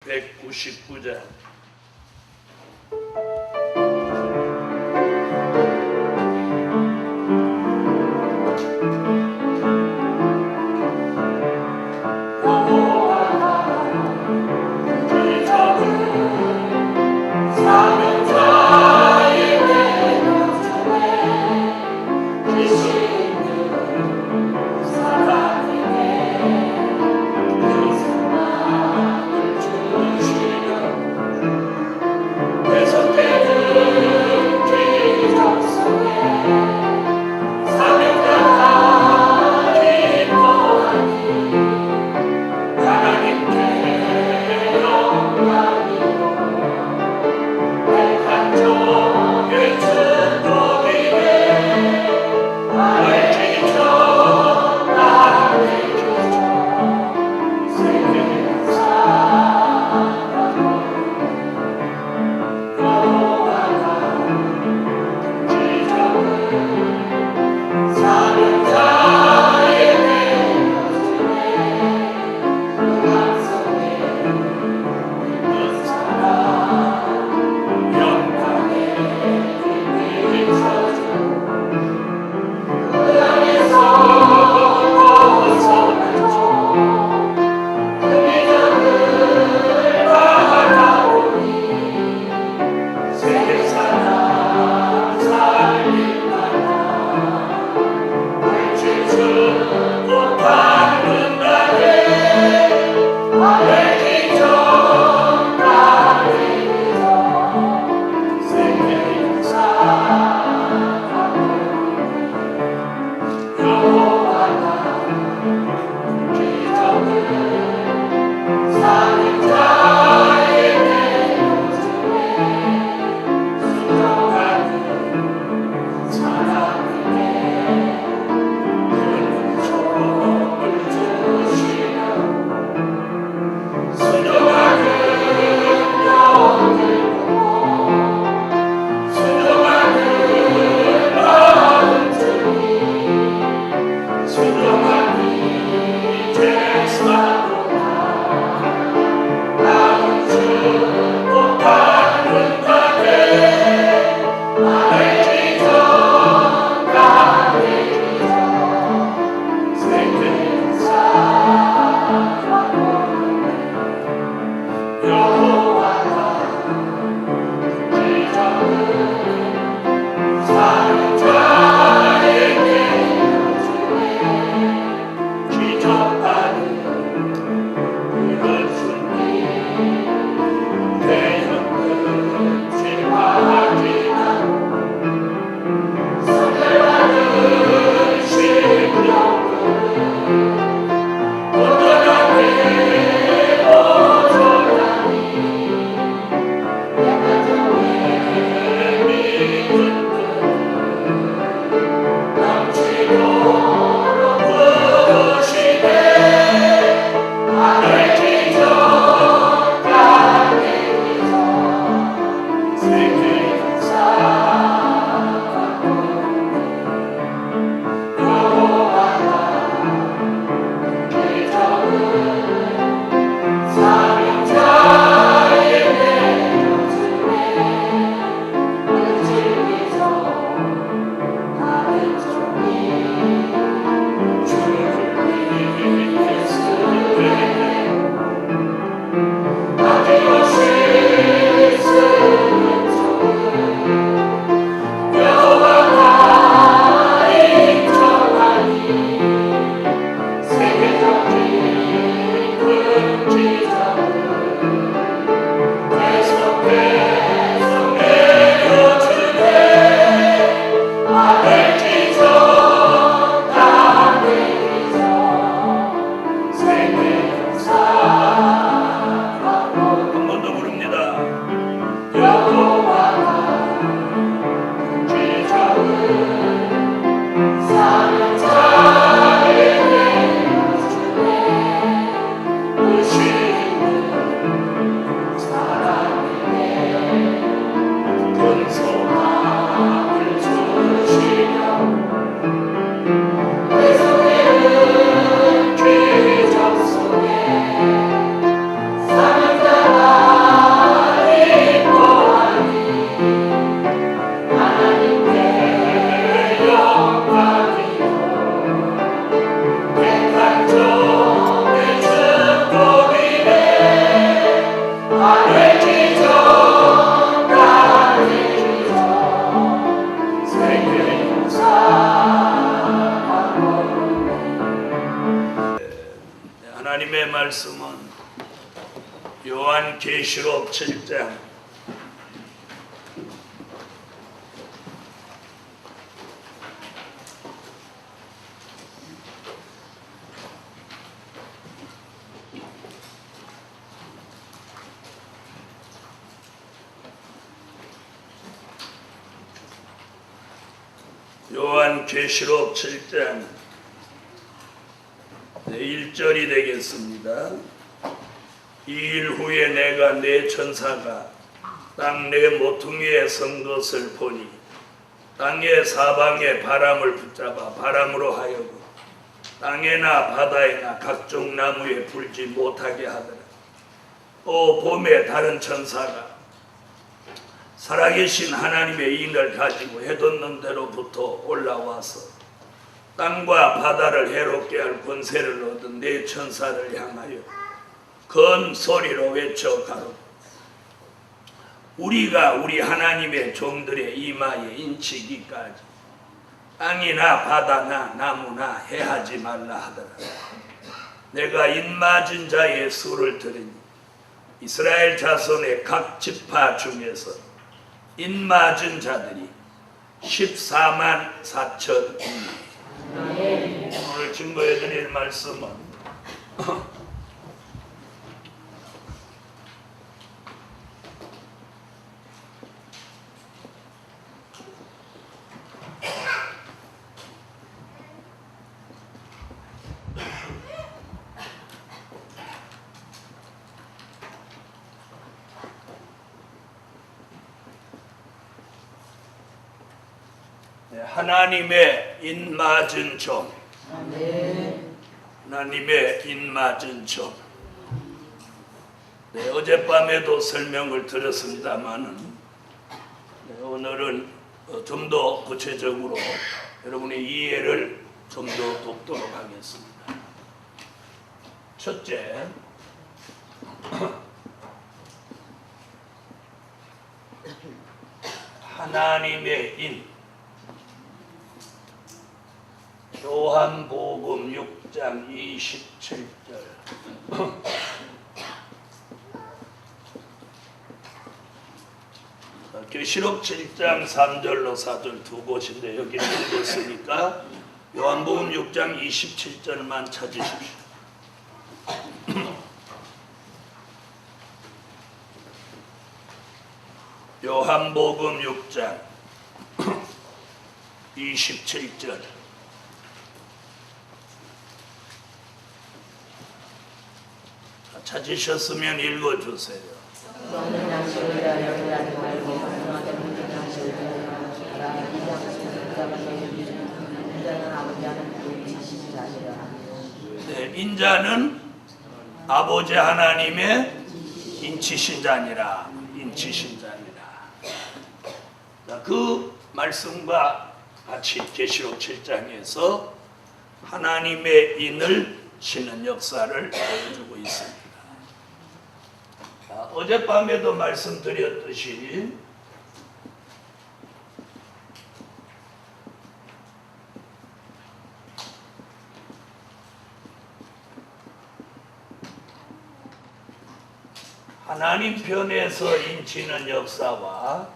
199장 한번 오늘의 말씀은 요한계시록 7장 요한계시록 7장 1절이 되겠습니다. 2일 후에 내가 내 천사가 땅 내 모퉁이에 선 것을 보니 땅의 사방에 바람을 붙잡아 바람으로 하여금 땅에나 바다에나 각종 나무에 불지 못하게 하더라. 또 봄에 다른 천사가 살아계신 하나님의 인을 가지고 해돋는 데로부터 올라와서 땅과 바다를 해롭게 할 권세를 얻은 네 천사를 향하여 큰 소리로 외쳐 가로되 우리가 우리 하나님의 종들의 이마에 인치기까지 땅이나 바다나 나무나 해하지 말라 하더라. 내가 인맞은 자의 수를 들으니 이스라엘 자손의 각 지파 중에서 인맞은 자들이 14만 4천입니다. 오늘 증거해 드릴 말씀은 하나님의 인맞은 종, 하나님의 인맞은 종. 어젯밤에도 설명을 드렸습니다만은 오늘은 좀 더 구체적으로 여러분의 이해를 좀 더 돕도록 하겠습니다. 첫째, 하나님의 인. 요한복음 6장 27절. 계시록 7장 3절로 4절 두 곳인데 여기 읽었으니까 요한복음 6장 27절만 찾으십시오. 요한복음 6장 27절. 찾으셨으면 읽어주세요. 네, 인자는 아버지 하나님의 인치신 자니라. 인치신 자니라. 그 말씀과 같이 계시록 7장에서 하나님의 인을 치는 역사를 보여주고 있습니다. 어젯밤에도 말씀드렸듯이 하나님 편에서 인치는 역사와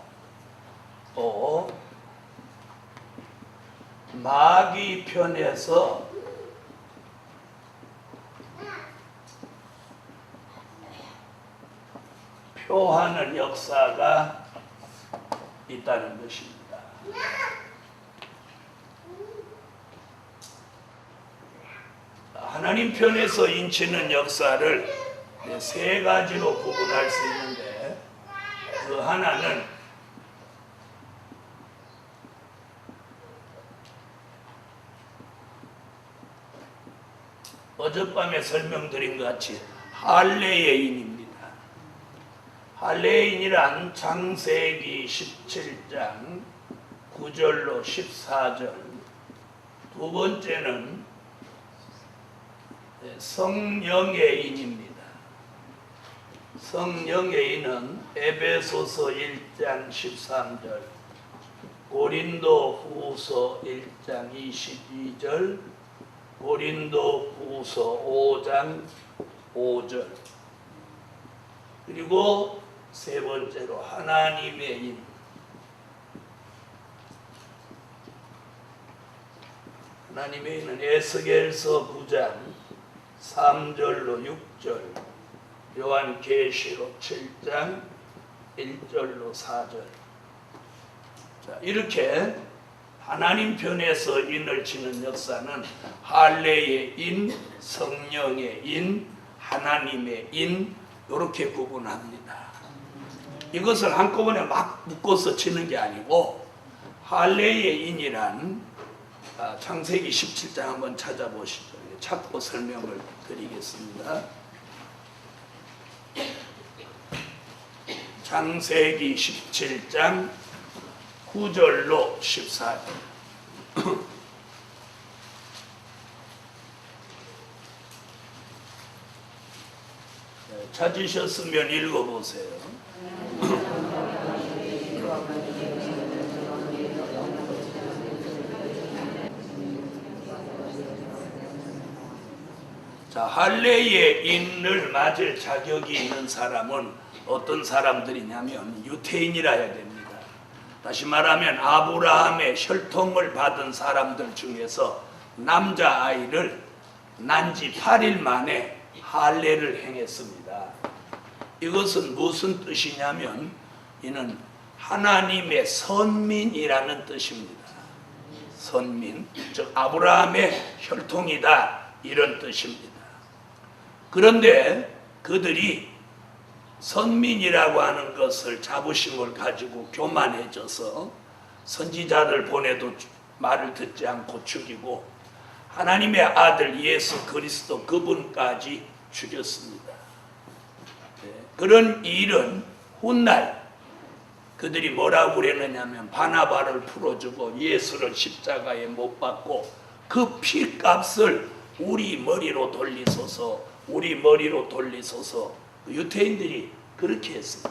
또 마귀 편에서 표하는 역사가 있다는 것입니다. 하나님 편에서 인치는 역사를 세 가지로 구분할 수 있는데 그 하나는 어젯밤에 설명드린 것 같이 할례의 인입니다. 할례의 인이란 창세기 17장 9절로 14절. 두 번째는 성령의 인입니다. 성령의 인은 에베소서 1장 13절, 고린도 후서 1장 22절, 고린도 후서 5장 5절. 그리고 세 번째로 하나님의 인. 하나님의 인은 에스겔서 9장 3절로 6절, 요한계시록 7장 1절로 4절. 자, 이렇게 하나님 편에서 인을 치는 역사는 할례의 인, 성령의 인, 하나님의 인, 이렇게 구분합니다. 이것을 한꺼번에 막 묶어서 치는 게 아니고 할례의 인이란 창세기 17장 한번 찾아보시죠. 찾고 설명을 드리겠습니다. 창세기 17장 9절로 14절. 찾으셨으면 읽어보세요. 자, 할례의 인을 맞을 자격이 있는 사람은 어떤 사람들이냐면 유태인이라 해야 됩니다. 다시 말하면 아브라함의 혈통을 받은 사람들 중에서 남자아이를 난 지 8일 만에 할례를 행했습니다. 이것은 무슨 뜻이냐면 이는 하나님의 선민이라는 뜻입니다. 선민, 즉 아브라함의 혈통이다, 이런 뜻입니다. 그런데 그들이 선민이라고 하는 것을 자부심을 가지고 교만해져서 선지자를 보내도 말을 듣지 않고 죽이고 하나님의 아들 예수 그리스도 그분까지 죽였습니다. 그런 일은 훗날 그들이 뭐라고 그랬느냐면 바나바를 풀어주고 예수를 십자가에 못 박고 그 피값을 우리 머리로 돌리소서, 우리 머리로 돌리소서. 유태인들이 그렇게 했습니다.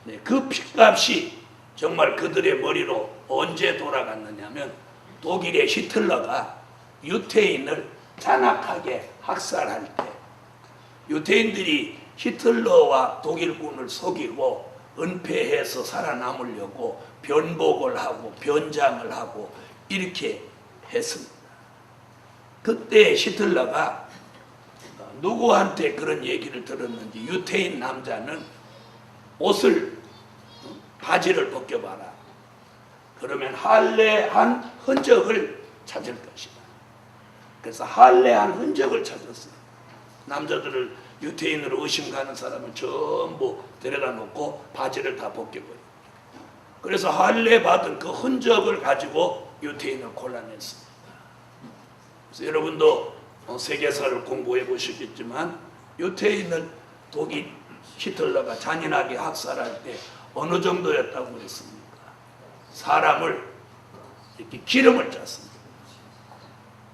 네, 그 피값이 정말 그들의 머리로 언제 돌아갔느냐면 독일의 히틀러가 유태인을 잔악하게 학살할 때 유태인들이 히틀러와 독일군을 속이고 은폐해서 살아남으려고 변복을 하고 변장을 하고 이렇게 했습니다. 그때 히틀러가 누구한테 그런 얘기를 들었는지 유태인 남자는 옷을 바지를 벗겨봐라. 그러면 할례한 흔적을 찾을 것이다. 그래서 할례한 흔적을 찾았어요. 남자들을 유태인으로 의심가는 사람은 전부 데려다 놓고 바지를 다 벗겨버려요. 그래서 할례 받은 그 흔적을 가지고 유태인을 골라냈습니다. 그래서 여러분도 세계사를 공부해 보시겠지만 유태인을 독일 히틀러가 잔인하게 학살할 때 어느 정도였다고 그랬습니까? 사람을 이렇게 기름을 짰습니다.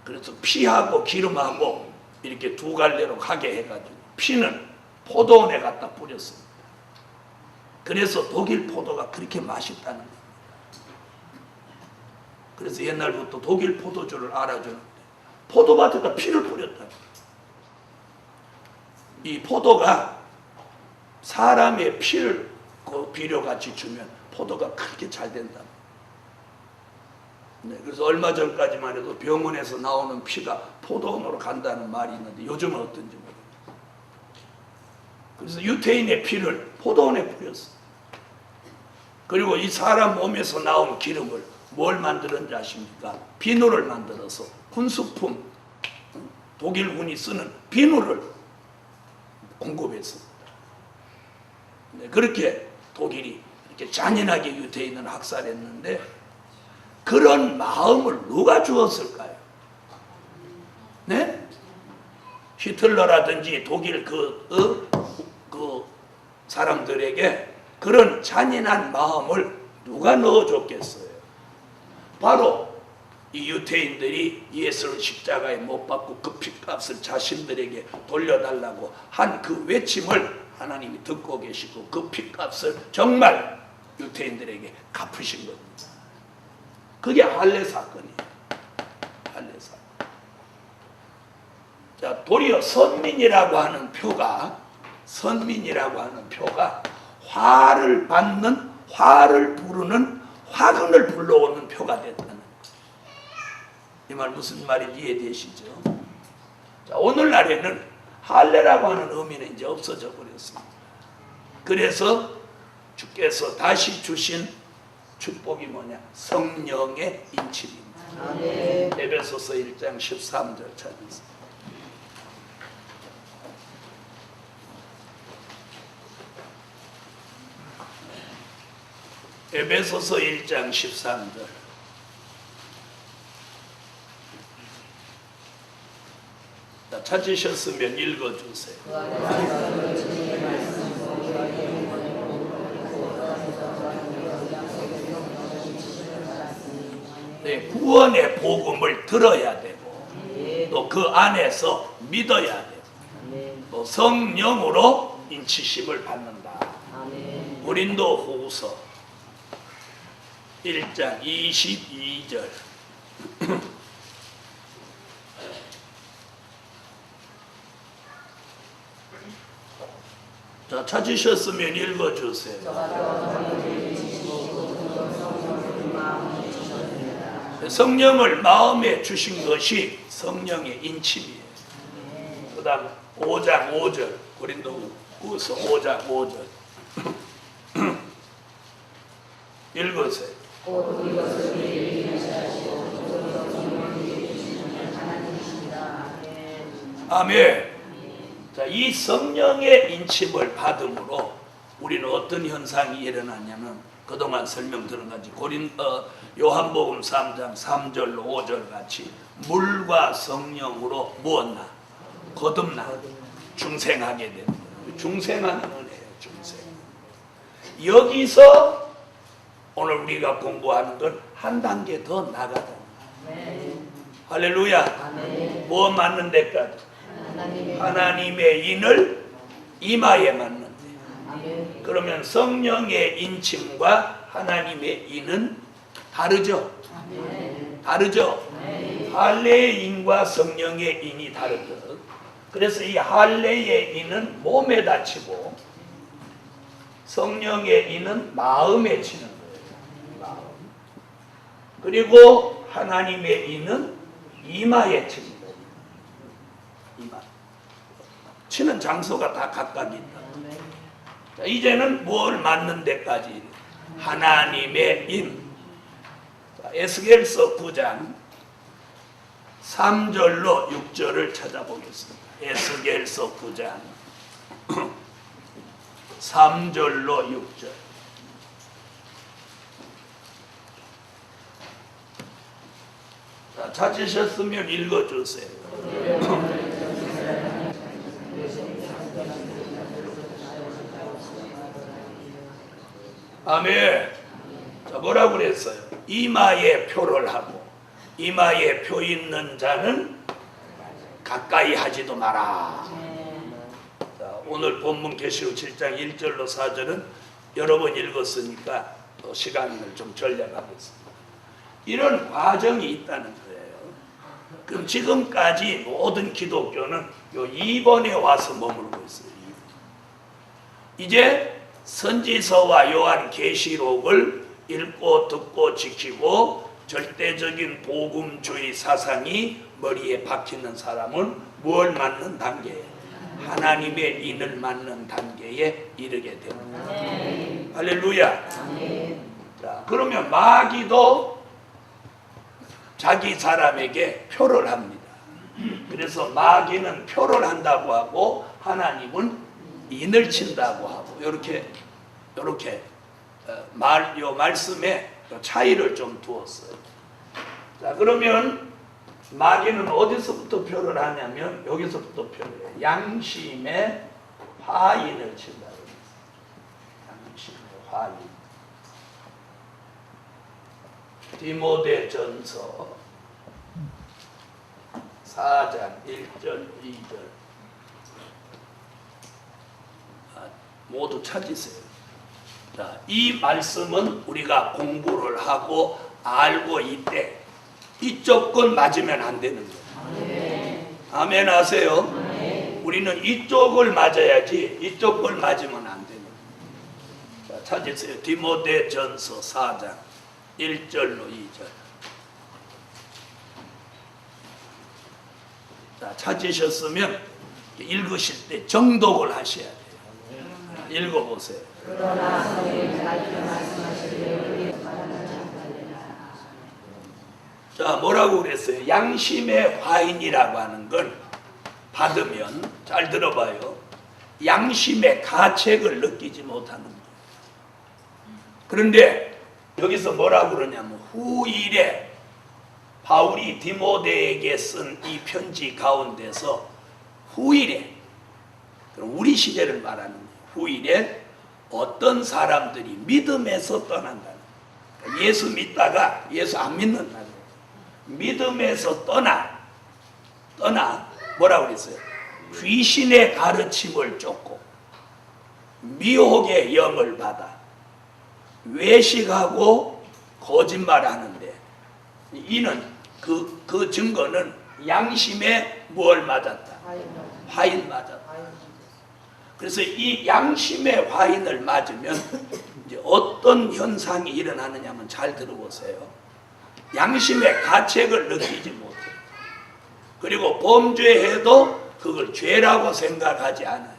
그래서 피하고 기름하고 이렇게 두 갈래로 가게 해가지고 피는 포도원에 갖다 뿌렸습니다. 그래서 독일 포도가 그렇게 맛있다는 겁니다. 그래서 옛날부터 독일 포도주를 알아주는데 포도밭에다 피를 뿌렸다. 이 포도가 사람의 피를 그 비료같이 주면 포도가 그렇게 잘 된다. 네, 그래서 얼마 전까지만 해도 병원에서 나오는 피가 포도원으로 간다는 말이 있는데 요즘은 어떤지 모르겠어요. 그래서 유태인의 피를 포도원에 뿌렸어요. 그리고 이 사람 몸에서 나온 기름을 뭘 만드는지 아십니까? 비누를 만들어서 군수품, 독일군이 쓰는 비누를 공급했습니다. 네, 그렇게 독일이 이렇게 잔인하게 유태인을 학살했는데 그런 마음을 누가 주었을까요? 네? 히틀러라든지 독일 그 사람들에게 그런 잔인한 마음을 누가 넣어줬겠어요? 바로 이 유태인들이 예수를 십자가에 못 박고 그 핏값을 자신들에게 돌려달라고 한 그 외침을 하나님이 듣고 계시고 그 핏값을 정말 유태인들에게 갚으신 겁니다. 그게 할례 사건이에요. 할례 사건. 자, 도리어 선민이라고 하는 표가 화를 받는, 화를 부르는, 화근을 불러오는 표가 됐다는 거예요. 이 말 무슨 말인지 이해되시죠? 자, 오늘날에는 할례라고 하는 의미는 이제 없어져 버렸습니다. 그래서 주께서 다시 주신 축복이 뭐냐? 성령의 인침입니다. 에베소서 1장 13절 찾으세요. 에베소서 1장 13절. 자, 찾으셨으면 읽어주세요. 네, 구원의 복음을 들어야 되고 또 그 안에서 믿어야 되고 또 성령으로 인치심을 받는다. 고린도 후서 1장 22절. 자, 찾으셨으면 읽어주세요. 성령을 마음에 주신 것이 성령의 인침이에요. 그 다음 5장 5절, 고린도후서 5장 5절. 읽으세요. 아멘. 자, 이 성령의 인침을 받음으로 우리는 어떤 현상이 일어나냐면 그동안 설명 들은 같이 요한복음 3장 3절로 5절 같이 물과 성령으로 무엇나? 거듭나 중생하게 되는 거예요. 중생하는 은혜예요. 중생. 여기서 오늘 우리가 공부하는 건 한 단계 더 나가다. 할렐루야. 뭐 맞는 데까지? 하나님의 인을 이마에 맞는 데. 그러면 성령의 인침과 하나님의 인은 다르죠? 다르죠? 할례의 인과 성령의 인이 다르죠. 그래서 이 할례의 인은 몸에 다치고 성령의 인은 마음에 치는 거예요. 마음. 그리고 하나님의 인은 이마에 치는 거예요. 이마. 치는 장소가 다 각각 있다. 자, 이제는 뭘 맞는 데까지? 하나님의 인. 에스겔서 9장 3절로 6절을 찾아보겠습니다. 에스겔서 9장 3절로 6절. 자, 찾으셨으면 읽어주세요. 아멘. 자, 뭐라고 그랬어요? 이마에 표를 하고 이마에 표 있는 자는 가까이 하지도 마라. 자, 오늘 본문 계시록 7장 1절로 4절은 여러 번 읽었으니까 또 시간을 좀 절약하겠습니다. 이런 과정이 있다는 거예요. 그럼 지금까지 모든 기독교는 요 2번에 와서 머물고 있어요. 이제 선지서와 요한 계시록을 읽고 듣고 지키고 절대적인 복음주의 사상이 머리에 박히는 사람은 뭘 맞는 단계에? 하나님의 인을 맞는 단계에 이르게 됩니다. 할렐루야. 자, 그러면 마귀도 자기 사람에게 표를 합니다. 그래서 마귀는 표를 한다고 하고 하나님은 인을 친다고 하고 이렇게 요 말씀에 차이를 좀 두었어요. 자, 그러면 마귀는 어디서부터 표를 하냐면 여기서부터 표를 해요. 양심의 화인을 친다고 했어요. 양심의 화인. 디모데전서 4장 1절 2절 모두 찾으세요. 자, 이 말씀은 우리가 공부를 하고 알고 있대. 이쪽 건 맞으면 안 되는 거예요. 아멘 하세요. 우리는 이쪽을 맞아야지 이쪽 걸 맞으면 안 되는 거예요. 자, 찾으세요. 디모데전서 4장 1절로 2절. 자, 찾으셨으면 읽으실 때 정독을 하셔야 돼요. 읽어보세요. 자, 뭐라고 그랬어요? 양심의 화인이라고 하는 건 받으면, 잘 들어봐요, 양심의 가책을 느끼지 못하는 거예요. 그런데 여기서 뭐라고 그러냐면 후일에 바울이 디모데에게 쓴 이 편지 가운데서 후일에, 그럼 우리 시대를 말하는 거예요. 후일에 어떤 사람들이 믿음에서 떠난다는 거예요. 예수 믿다가 예수 안 믿는다는 거예요. 믿음에서 떠나 뭐라고 그랬어요? 귀신의 가르침을 쫓고 미혹의 영을 받아 외식하고 거짓말하는데, 이는 그 증거는 양심에 뭘 맞았다? 화인 맞았다. 그래서 이 양심의 화인을 맞으면 이제 어떤 현상이 일어나느냐면, 잘 들어보세요. 양심의 가책을 느끼지 못해요. 그리고 범죄해도 그걸 죄라고 생각하지 않아요.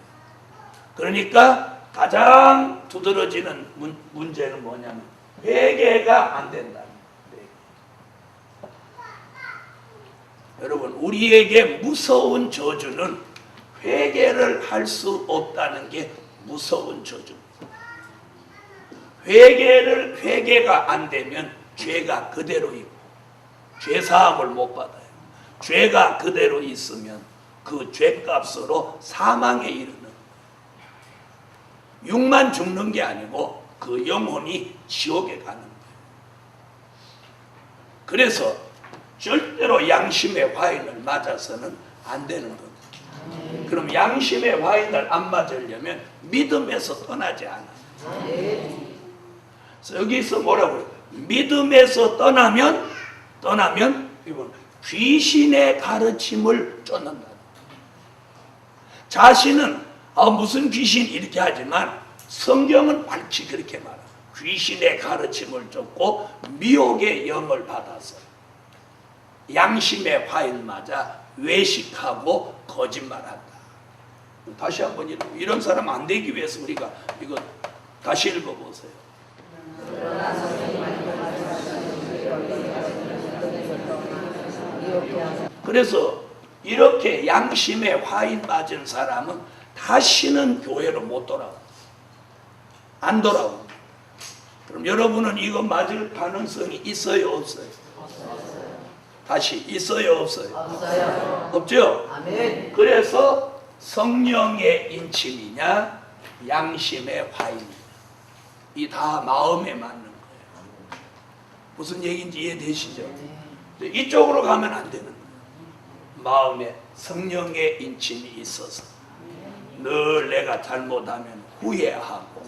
그러니까 가장 두드러지는 문제는 뭐냐면 회개가 안 된다는 거예요. 여러분, 우리에게 무서운 저주는 회개를 할 수 없다는 게 무서운 저주입니다. 회개가 안 되면 죄가 그대로 있고 죄사함을 못 받아요. 죄가 그대로 있으면 그 죄값으로 사망에 이르는, 육만 죽는 게 아니고 그 영혼이 지옥에 가는 거예요. 그래서 절대로 양심의 화인을 맞아서는 안 되는 겁니다. 그럼 양심의 화인을 안 맞으려면 믿음에서 떠나지 않아요. 그래서 여기서 뭐라고 해요? 믿음에서 떠나면 이건 귀신의 가르침을 쫓는다. 자신은 무슨 귀신 이렇게 하지만 성경은 발치 그렇게 말합니다. 귀신의 가르침을 쫓고 미혹의 영을 받아서 양심의 화인 맞아 외식하고 거짓말한다. 다시 한번 이런 사람 안 되기 위해서 우리가 이거 다시 읽어보세요. 그래서 이렇게 양심의 화인 맞은 사람은 다시는 교회로 못 돌아옵니다. 안 돌아옵니다. 그럼 여러분은 이거 맞을 가능성이 있어요, 없어요? 다시 있어요, 없어요? 없어요. 없죠? 아멘. 그래서 성령의 인침이냐 양심의 화인이냐, 이 다 마음에 맞는 거예요. 무슨 얘기인지 이해되시죠? 이쪽으로 가면 안 되는 거예요. 마음에 성령의 인침이 있어서 늘 내가 잘못하면 후회하고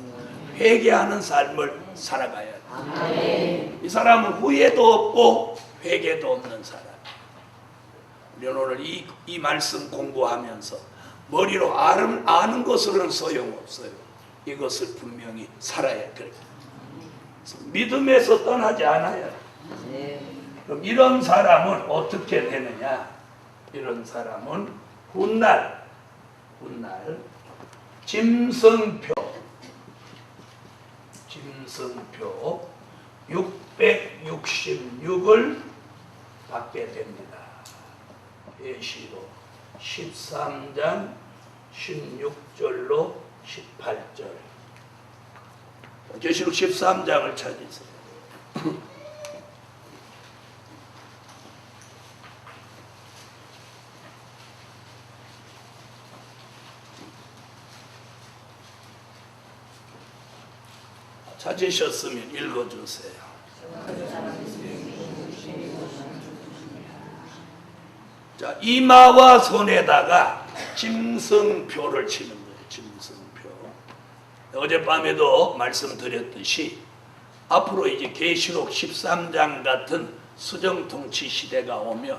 회개하는 삶을 살아가야 돼요. 이 사람은 후회도 없고 회개도 없는 사람. 우리는 오늘 이 말씀 공부하면서 머리로 아는 것으로는 소용없어요. 이것을 분명히 살아야 돼요. 믿음에서 떠나지 않아요. 그럼 이런 사람은 어떻게 되느냐? 이런 사람은 훗날 짐승표 666을 받게 됩니다. 예시로 13장 16절로 18절. 계시록 13장을 찾으세요. 찾으셨으면 읽어주세요. 자, 이마와 손에다가 짐승표를 치는 거예요. 짐승표. 어젯밤에도 말씀드렸듯이 앞으로 이제 계시록 13장 같은 수정통치 시대가 오면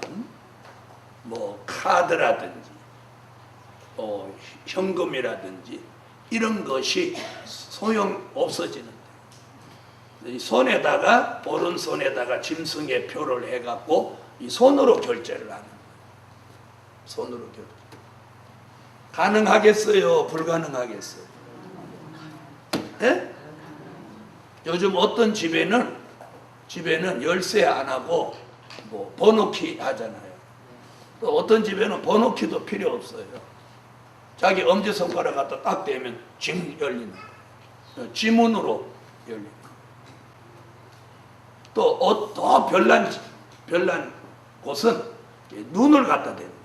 뭐 카드라든지 현금이라든지 이런 것이 소용 없어지는데, 이 손에다가, 오른손에다가 짐승의 표를 해갖고 이 손으로 결제를 하는 거예요. 손으로 결제. 가능하겠어요? 불가능하겠어요? 예? 요즘 어떤 집에는 열쇠 안 하고 뭐 번호키 하잖아요. 또 어떤 집에는 번호키도 필요 없어요. 자기 엄지손가락 갖다 딱 대면 징 열리는 거예요. 지문으로 열리는 거예요. 또 별난 곳은 눈을 갖다 대는 거예요.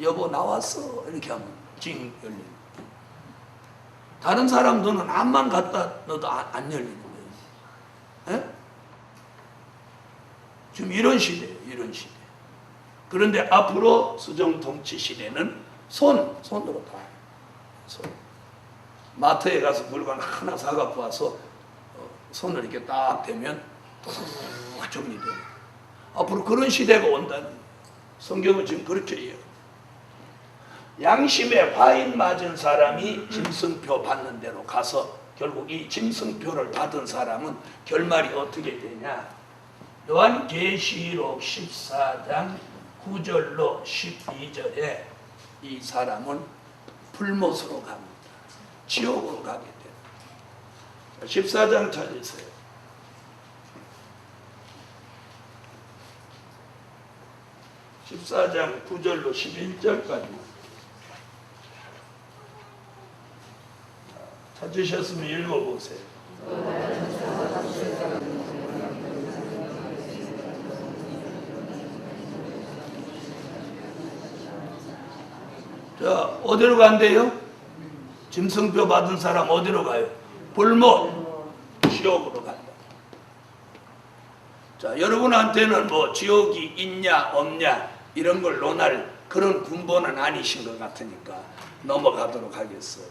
여보 나왔어 이렇게 하면 징 열리는 거예요. 다른 사람 눈은 앞만 갖다 넣어도 안 열리는 거예요. 에? 지금 이런 시대예요. 이런 시대. 그런데 앞으로 수정통치 시대는 손으로 다 해요. 손. 마트에 가서 물건 하나 사갖고 와서 손을 이렇게 딱 대면 정리돼요. 앞으로 그런 시대가 온다는 거예요. 성경은 지금 그렇게 해요. 양심에 화인 맞은 사람이 짐승표 받는 데로 가서 결국 이 짐승표를 받은 사람은 결말이 어떻게 되냐? 요한계시록 14장 9절로 12절에 이 사람은 불못으로 갑니다. 지옥으로 가게 돼요. 14장 찾으세요. 14장 9절로 11절까지 찾으셨으면 읽어보세요. 자, 어디로 간대요? 짐승표 받은 사람 어디로 가요? 불못, 지옥으로 간다. 자, 여러분한테는 뭐 지옥이 있냐 없냐 이런 걸 논할 그런 군보는 아니신 것 같으니까 넘어가도록 하겠어요.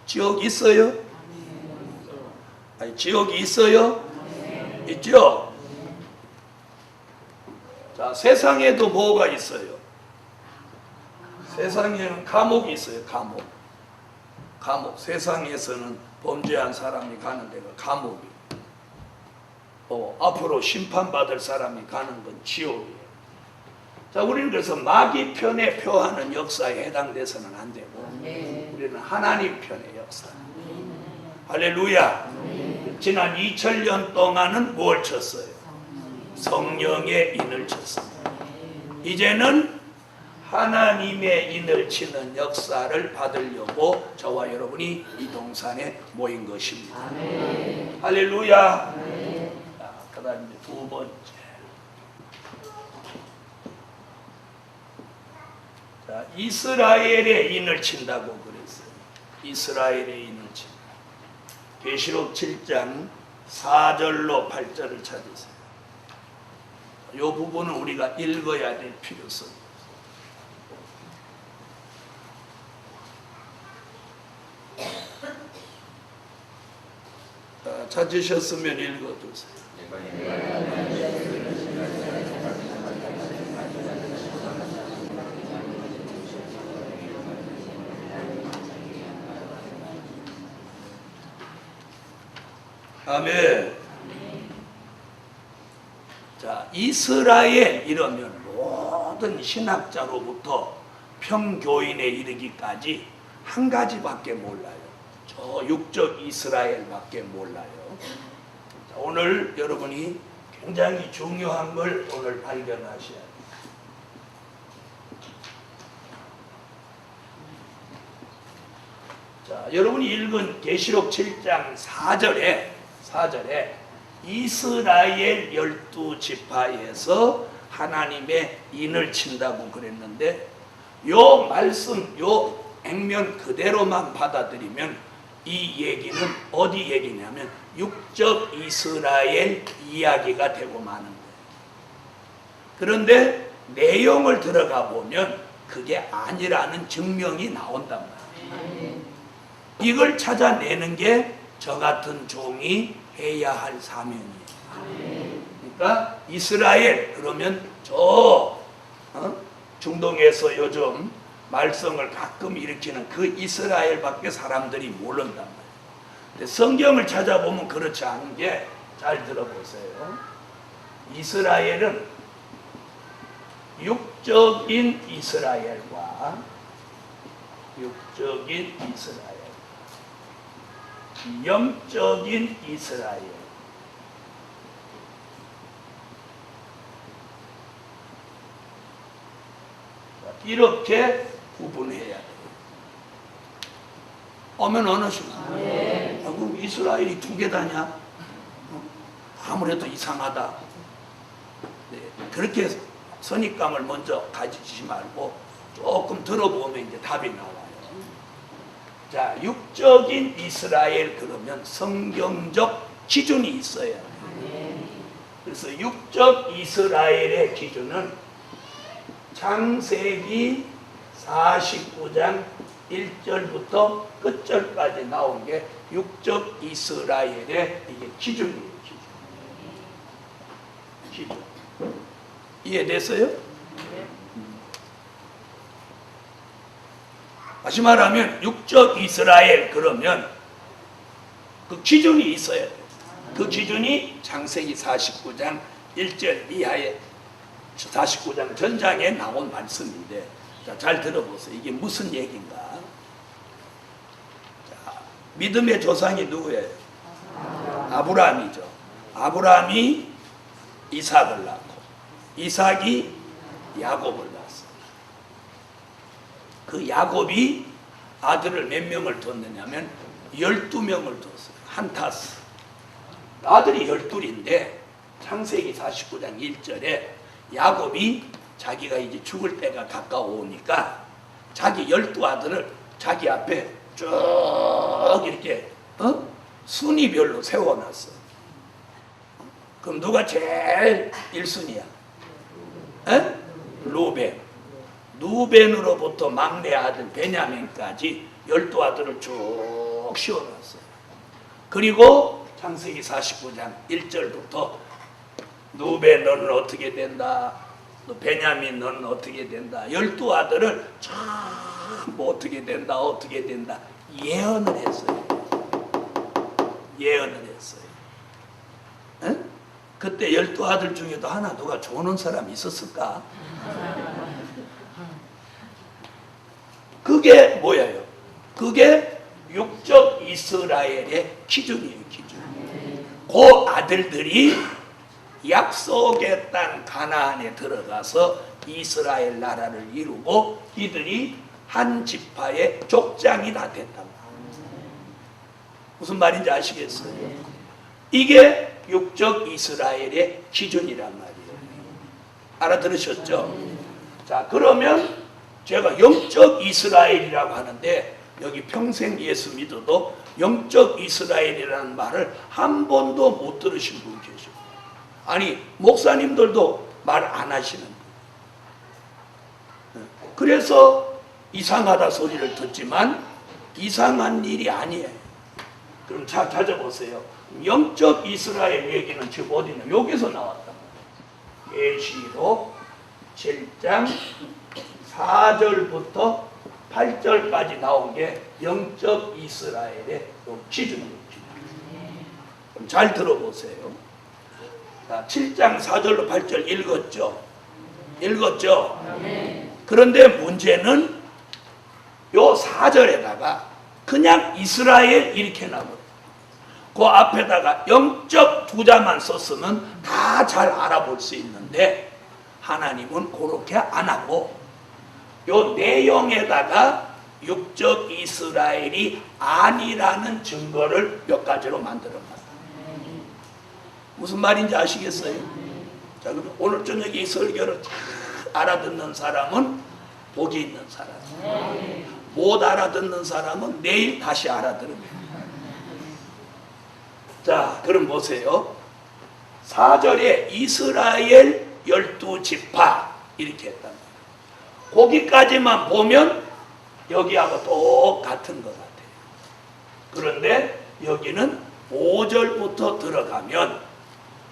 지옥 있어요? 아니, 지옥이 있어요? 있죠? 자, 세상에도 뭐가 있어요? 세상에는 감옥이 있어요. 감옥. 세상에서는 범죄한 사람이 가는 데가 감옥이에요. 앞으로 심판받을 사람이 가는 건 지옥이에요. 자, 우리는 그래서 마귀 편에 표하는 역사에 해당돼서는 안 되고 우리는 하나님 편의 역사. 할렐루야. 지난 2000년 동안은 뭘 쳤어요? 성령의 인을 쳤습니다. 이제는 하나님의 인을 치는 역사를 받으려고 저와 여러분이 이 동산에 모인 것입니다. 아멘. 할렐루야. 그 다음에 두 번째. 자, 이스라엘의 인을 친다고 그랬어요. 이스라엘의 인을 친다. 계시록 7장 4절로 8절을 찾으세요. 이 부분은 우리가 읽어야 될 필요성이 있어요. 찾으셨으면 읽어두세요. 아멘. 자, 이스라엘 이러면 모든 신학자로부터 평교인에 이르기까지 한 가지밖에 몰라요. 저 육적 이스라엘밖에 몰라요. 자, 오늘 여러분이 굉장히 중요한 걸 오늘 발견하셔야 돼요. 자, 여러분이 읽은 계시록 7장 4절에 이스라엘 12지파에서 하나님의 인을 친다고 그랬는데 요 말씀, 요 액면 그대로만 받아들이면 이 얘기는 어디 얘기냐면 육적 이스라엘 이야기가 되고 마는 거예요. 그런데 내용을 들어가 보면 그게 아니라는 증명이 나온단 말이에요. 이걸 찾아내는 게 저 같은 종이 해야 할 사명이에요. 그러니까 이스라엘 그러면 저 중동에서 요즘 말썽을 가끔 일으키는 그 이스라엘밖에 사람들이 모른단 말이에요. 근데 성경을 찾아보면 그렇지 않은 게, 잘 들어보세요. 이스라엘은 육적인 이스라엘과 육적인 이스라엘, 영적인 이스라엘, 이렇게 구분해야 돼요. 오면 어느 순간 그럼 이스라엘이 두 개다냐? 아무래도 이상하다. 네, 그렇게 선입감을 먼저 가지지 말고 조금 들어보면 이제 답이 나와요. 자, 육적인 이스라엘 그러면 성경적 기준이 있어야 돼요. 그래서 육적 이스라엘의 기준은 창세기 49장 1절부터 끝절까지 나온 게 육적 이스라엘의 이게 기준이에요. 기준. 이해됐어요? 다시 말하면 육적 이스라엘 그러면 그 기준이 있어야 돼요. 그 기준이 창세기 49장 1절 이하에 49장 전장에 나온 말씀인데, 자, 잘 들어보세요. 이게 무슨 얘기인가? 자, 믿음의 조상이 누구예요? 아브라함이죠. 아브라함이 이삭을 낳고 이삭이 야곱을 낳았어요. 그 야곱이 아들을 몇 명을 뒀느냐면 12명을 뒀어요. 한타스. 아들이 12인데 창세기 49장 1절에 야곱이 자기가 이제 죽을 때가 가까워오니까 자기 12아들을 자기 앞에 쭉 이렇게 순위별로 세워놨어. 그럼 누가 제일 1순위야? 루벤. 루벤으로부터 막내 아들 베냐민까지 12아들을 쭉 씌워놨어요. 그리고 창세기 49장 1절부터 루벤 너는 어떻게 된다, 베냐민 너는 어떻게 된다, 12아들을 뭐 어떻게 된다 예언을 했어요. 예언을 했어요. 그때 12아들 중에도 하나 누가 조는 사람이 있었을까? 그게 뭐예요? 그게 육적 이스라엘의 기준이에요. 기준. 그 아들들이 약속의 땅 가나안에 들어가서 이스라엘 나라를 이루고 이들이 한 지파의 족장이 다 됐단 말이에요. 무슨 말인지 아시겠어요? 이게 육적 이스라엘의 기준이란 말이에요. 알아들으셨죠? 자, 그러면 제가 영적 이스라엘이라고 하는데 여기 평생 예수 믿어도 영적 이스라엘이라는 말을 한 번도 못 들으신 분 계셔요. 아니, 목사님들도 말 안 하시는데. 그래서 이상하다 소리를 듣지만 이상한 일이 아니에요. 그럼 찾아보세요. 영적 이스라엘 얘기는 지금 어디는 여기서 나왔단 말이에요. 계시록 7장 4절부터 8절까지 나온 게 영적 이스라엘의 기준이에요. 그럼 잘 들어보세요. 자, 7장 4절로 8절 읽었죠? 읽었죠? 그런데 문제는 요 4절에다가 그냥 이스라엘 이렇게 나와요. 그 앞에다가 영적 두자만 썼으면 다 잘 알아볼 수 있는데 하나님은 그렇게 안 하고 요 내용에다가 육적 이스라엘이 아니라는 증거를 몇 가지로 만들어놨다. 무슨 말인지 아시겠어요? 자, 그럼 오늘 저녁에 이 설교를 잘 알아듣는 사람은 복이 있는 사람, 못 알아듣는 사람은 내일 다시 알아들으면. 자, 그럼 보세요. 4절에 이스라엘 12지파 이렇게 했단 말이에요. 거기까지만 보면 여기하고 똑같은 것 같아요. 그런데 여기는 5절부터 들어가면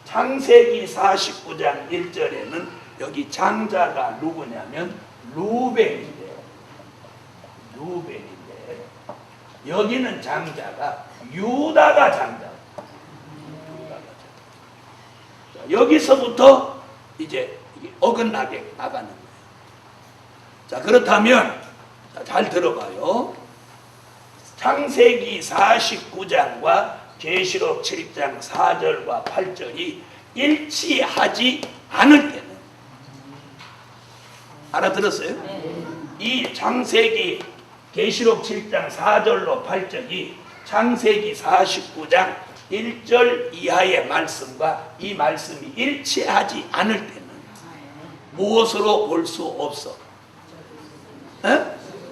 창세기 49장 1절에는 여기 장자가 누구냐면 루벤인데요. 루벤인데 여기는 장자가 유다가 장자. 여기서부터 이제 어긋나게 나가는 거예요. 자, 그렇다면 잘 들어봐요. 창세기 49장과 계시록 7장 4절과 8절이 일치하지 않을 때는, 알아들었어요? 이 창세기 계시록 7장 4절로 8절이 창세기 49장 1절 이하의 말씀과 이 말씀이 일치하지 않을 때는 무엇으로 볼 수 없어?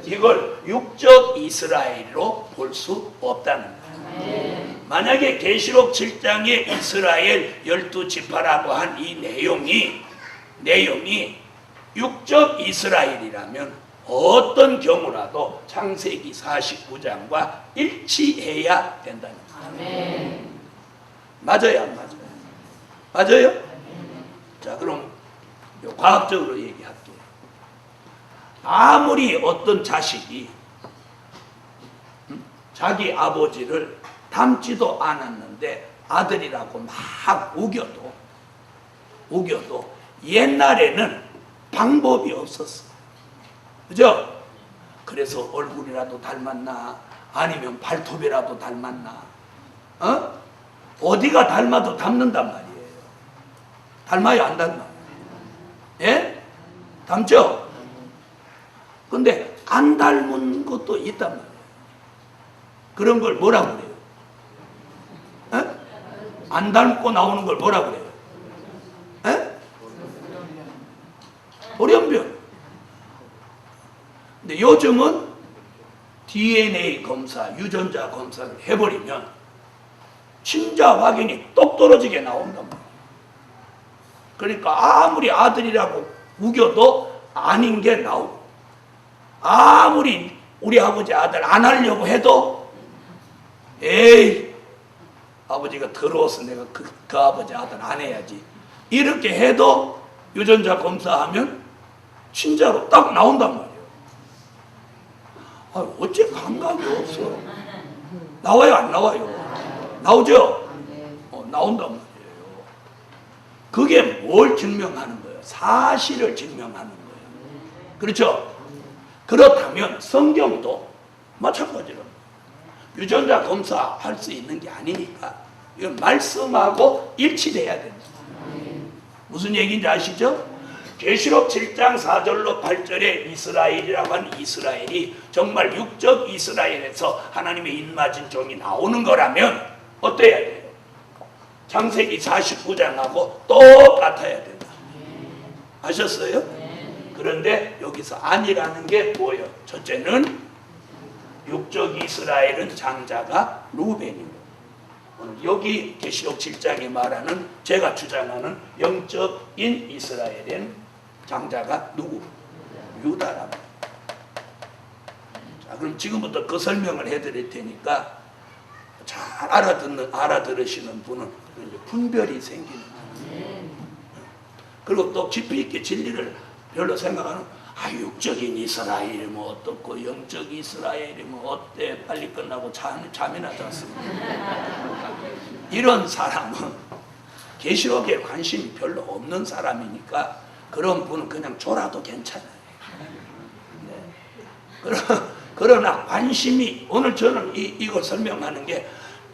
이걸 육적 이스라엘로 볼 수 없다는 거예요. 만약에 계시록 7장의 이스라엘 12지파라고 한 이 내용이 육적 이스라엘이라면 어떤 경우라도 창세기 49장과 일치해야 된다는 거예요. 맞아요, 안 맞아요? 맞아요? 자, 그럼 과학적으로 얘기할게요. 아무리 어떤 자식이 자기 아버지를 닮지도 않았는데 아들이라고 막 우겨도 옛날에는 방법이 없었어. 그죠? 그래서 얼굴이라도 닮았나, 아니면 발톱이라도 닮았나, 어디가 닮아도 닮는단 말이에요. 닮아요, 안 닮아요? 예? 닮죠? 근데 안 닮은 것도 있단 말이에요. 그런 걸 뭐라고 그래요? 안 닮고 나오는 걸 뭐라고 그래요? 돌연변. 근데 요즘은 DNA 검사, 유전자 검사를 해버리면 친자 확인이 똑 떨어지게 나온단 말이에요. 그러니까 아무리 아들이라고 우겨도 아닌 게 나오고, 아무리 우리 아버지 아들 안 하려고 해도 에이, 아버지가 더러워서 내가 그 아버지 아들 안 해야지, 이렇게 해도 유전자 검사하면 친자로 딱 나온단 말이에요. 어째 감각이 없어? 나와요, 안 나와요? 나오죠? 나온단 말이에요. 그게 뭘 증명하는 거예요? 사실을 증명하는 거예요. 그렇죠? 그렇다면 성경도 마찬가지로 유전자 검사할 수 있는 게 아니니까 이건 말씀하고 일치돼야 된다. 무슨 얘기인지 아시죠? 계시록 7장 4절로 8절에 이스라엘이라고 하는 이스라엘이 정말 육적 이스라엘에서 하나님의 입맞은 종이 나오는 거라면 어때야 돼요? 창세기 49장하고 똑같아야 된다. 아셨어요? 그런데 여기서 아니라는 게 뭐예요? 첫째는 육적 이스라엘은 장자가 루벤이고, 여기 계시록 7장에 말하는, 제가 주장하는 영적인 이스라엘은 장자가 누구? 유다랍니다. 자, 그럼 지금부터 그 설명을 해드릴 테니까 잘 알아들으시는 분은 이제 분별이 생기는 거예요. 그리고 또 깊이 있게 진리를 별로 생각하는, 육적인 이스라엘이 뭐 어떻고 영적 이스라엘이 뭐 어때, 빨리 끝나고 잠이나 잤습니다. 이런 사람은 계시록에 관심이 별로 없는 사람이니까 그런 분은 그냥 졸아도 괜찮아요. 네. 그러나 관심이, 오늘 저는 이걸 설명하는 게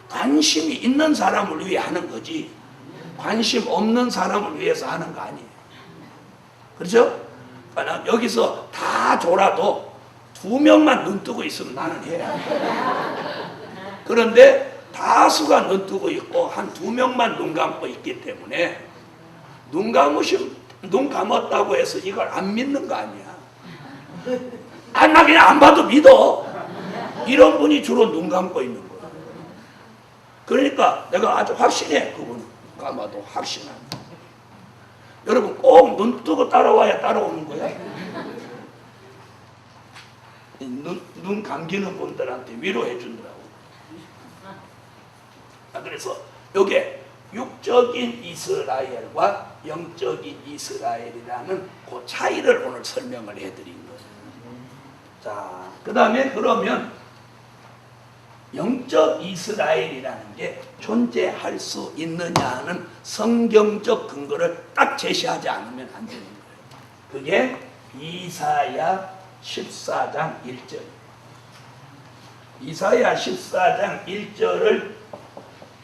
관심이 있는 사람을 위해 하는 거지 관심 없는 사람을 위해서 하는 거 아니에요. 그렇죠? 그러니까 여기서 다 졸아도 2명만 눈 뜨고 있으면 나는 해야 돼. 그런데 다수가 눈 뜨고 있고 한 2명만 눈 감고 있기 때문에 눈 감았다고 해서 이걸 안 믿는 거 아니야. 나 그냥 안 봐도 믿어. 이런 분이 주로 눈 감고 있는 거야. 그러니까 내가 아주 확신해. 그분은 감아도 확신합니다. 여러분 꼭 눈 뜨고 따라와야 따라오는 거야. 눈 감기는 분들한테 위로해 주더라고. 그래서 요게 육적인 이스라엘과 영적인 이스라엘이라는 그 차이를 오늘 설명을 해드린 거예요. 자, 그 다음에 그러면 영적 이스라엘이라는 게 존재할 수 있느냐는 성경적 근거를 딱 제시하지 않으면 안 되는 거예요. 그게 이사야 14장 1절. 이사야 14장 1절을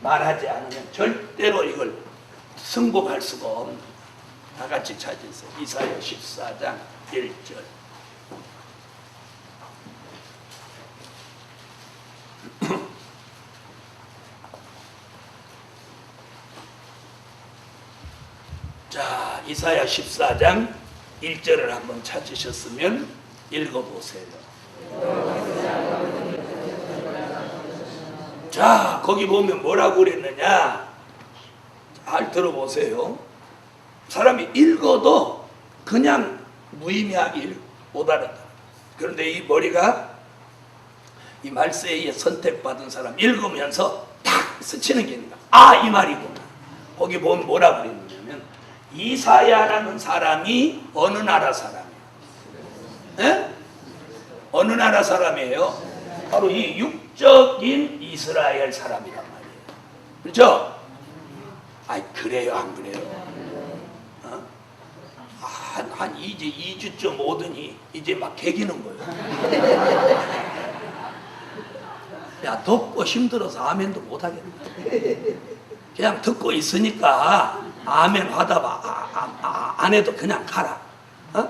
말하지 않으면 절대로 이걸 승복할 수가 없는. 다 같이 찾으세요. 이사야 14장 1절. 자, 이사야 14장 1절을 한번 찾으셨으면 읽어보세요. 자, 거기 보면 뭐라고 그랬느냐? 잘 들어보세요. 사람이 읽어도 그냥 무의미하게 못 알아듣는. 그런데 이 머리가 이 말세에 선택받은 사람 읽으면서 탁 스치는 게 있는 거야. 아, 이 말이구나. 거기 보면 뭐라고 그랬냐면 이사야라는 사람이 어느 나라 사람이에요? 에? 어느 나라 사람이에요? 바로 이 육적인 이스라엘 사람이란 말이에요. 그렇죠? 아이, 그래요, 안 그래요? 어? 한 이제 2주쯤 오더니 이제 막 개기는 거예요. 야, 덥고 힘들어서 아멘도 못 하겠네. 그냥 듣고 있으니까 아멘 하다 봐. 안 해도 그냥 가라. 어?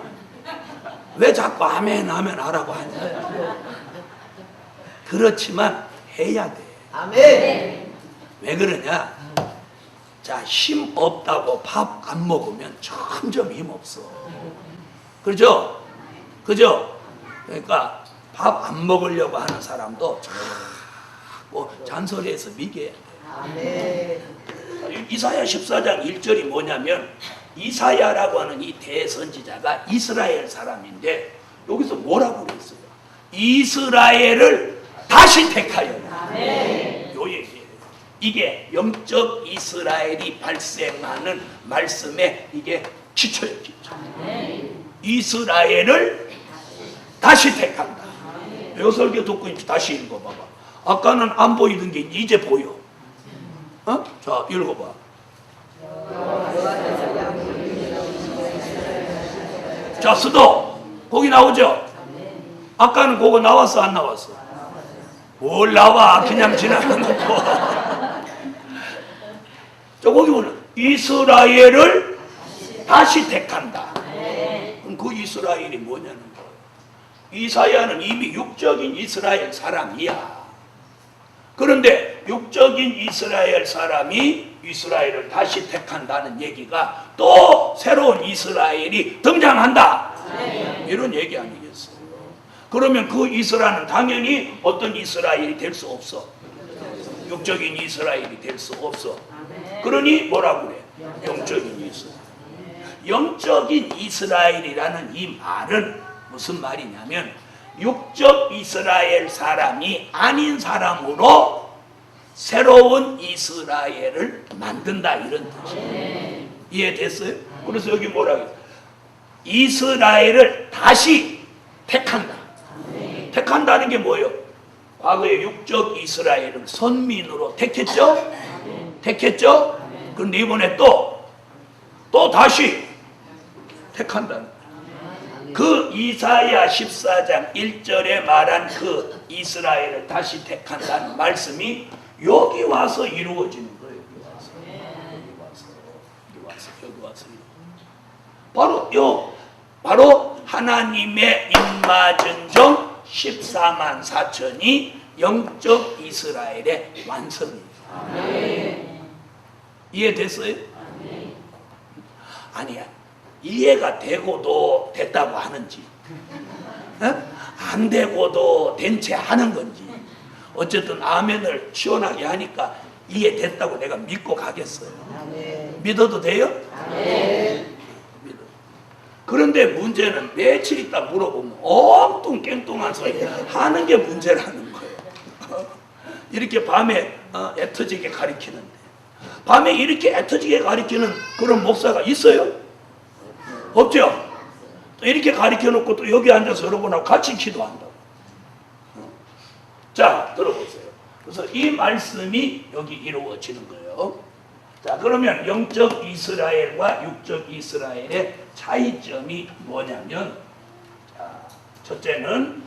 왜 자꾸 아멘 하라고 하냐? 그렇지만 해야 돼. 아멘. 왜 그러냐? 자, 힘 없다고 밥 안 먹으면 점점 힘 없어. 그죠? 그죠? 그러니까 밥 안 먹으려고 하는 사람도 자꾸 잔소리해서 미게 해. 아멘. 이사야 14장 1절이 뭐냐면 이사야라고 하는 이 대선지자가 이스라엘 사람인데 여기서 뭐라고 그랬어요? 이스라엘을 다시 택하여. 요 얘기예요. 이게 영적 이스라엘이 발생하는 말씀에 이게 기초예요. 기초. 이스라엘을 다시 택한다. 요 설교 듣고 다시 읽어봐봐. 아까는 안 보이던 게 이제 보여. 어? 자, 읽어봐. 자, 수도 거기 나오죠? 아까는 그거 나왔어, 안 나왔어? 뭘 나와? 그냥 지나가놓고. 저 거기 보면 이스라엘을 다시 택한다. 그럼 그 이스라엘이 뭐냐는 거예요. 이사야는 이미 육적인 이스라엘 사람이야. 그런데 육적인 이스라엘 사람이 이스라엘을 다시 택한다는 얘기가 또 새로운 이스라엘이 등장한다. 이런 얘기 아니겠어요? 그러면 그 이스라엘은 당연히 어떤 이스라엘이 될 수 없어. 육적인 이스라엘이 될 수 없어. 그러니 뭐라고 그래? 영적인 이스라엘. 영적인 이스라엘이라는 이 말은 무슨 말이냐면 육적 이스라엘 사람이 아닌 사람으로 새로운 이스라엘을 만든다, 이런 뜻이에요. 이해됐어요? 그래서 여기 뭐라고 해요? 이스라엘을 다시 택한다. 택한다는 게 뭐예요? 과거에 육적 이스라엘을 선민으로 택했죠? 택했죠? 그런데 이번에 또 다시 택한다는 거예요. 그 이사야 14장 1절에 말한 그 이스라엘을 다시 택한다는 말씀이 여기 와서 이루어지는 거예요. 여기 와서. 바로 하나님의 입맞은 종 14만 4천이 영적 이스라엘의 완성이에요. 이해됐어요? 아니야. 이해가 되고도 됐다고 하는지, 안 되고도 된 채 하는 건지, 어쨌든 아멘을 시원하게 하니까 이해됐다고 내가 믿고 가겠어요. 믿어도 돼요? 그런데 문제는 며칠 있다 물어보면 엉뚱깽뚱한 소리 하는 게 문제라는 거예요. 이렇게 밤에 애터지게 가리키는데 밤에 이렇게 애터지게 가르치는 그런 목사가 있어요? 없죠? 또 이렇게 가르쳐 놓고 또 여기 앉아서 여러분하고 같이 기도한다고. 자, 들어보세요. 그래서 이 말씀이 여기 이루어지는 거예요. 자, 그러면 영적 이스라엘과 육적 이스라엘의 차이점이 뭐냐면, 자, 첫째는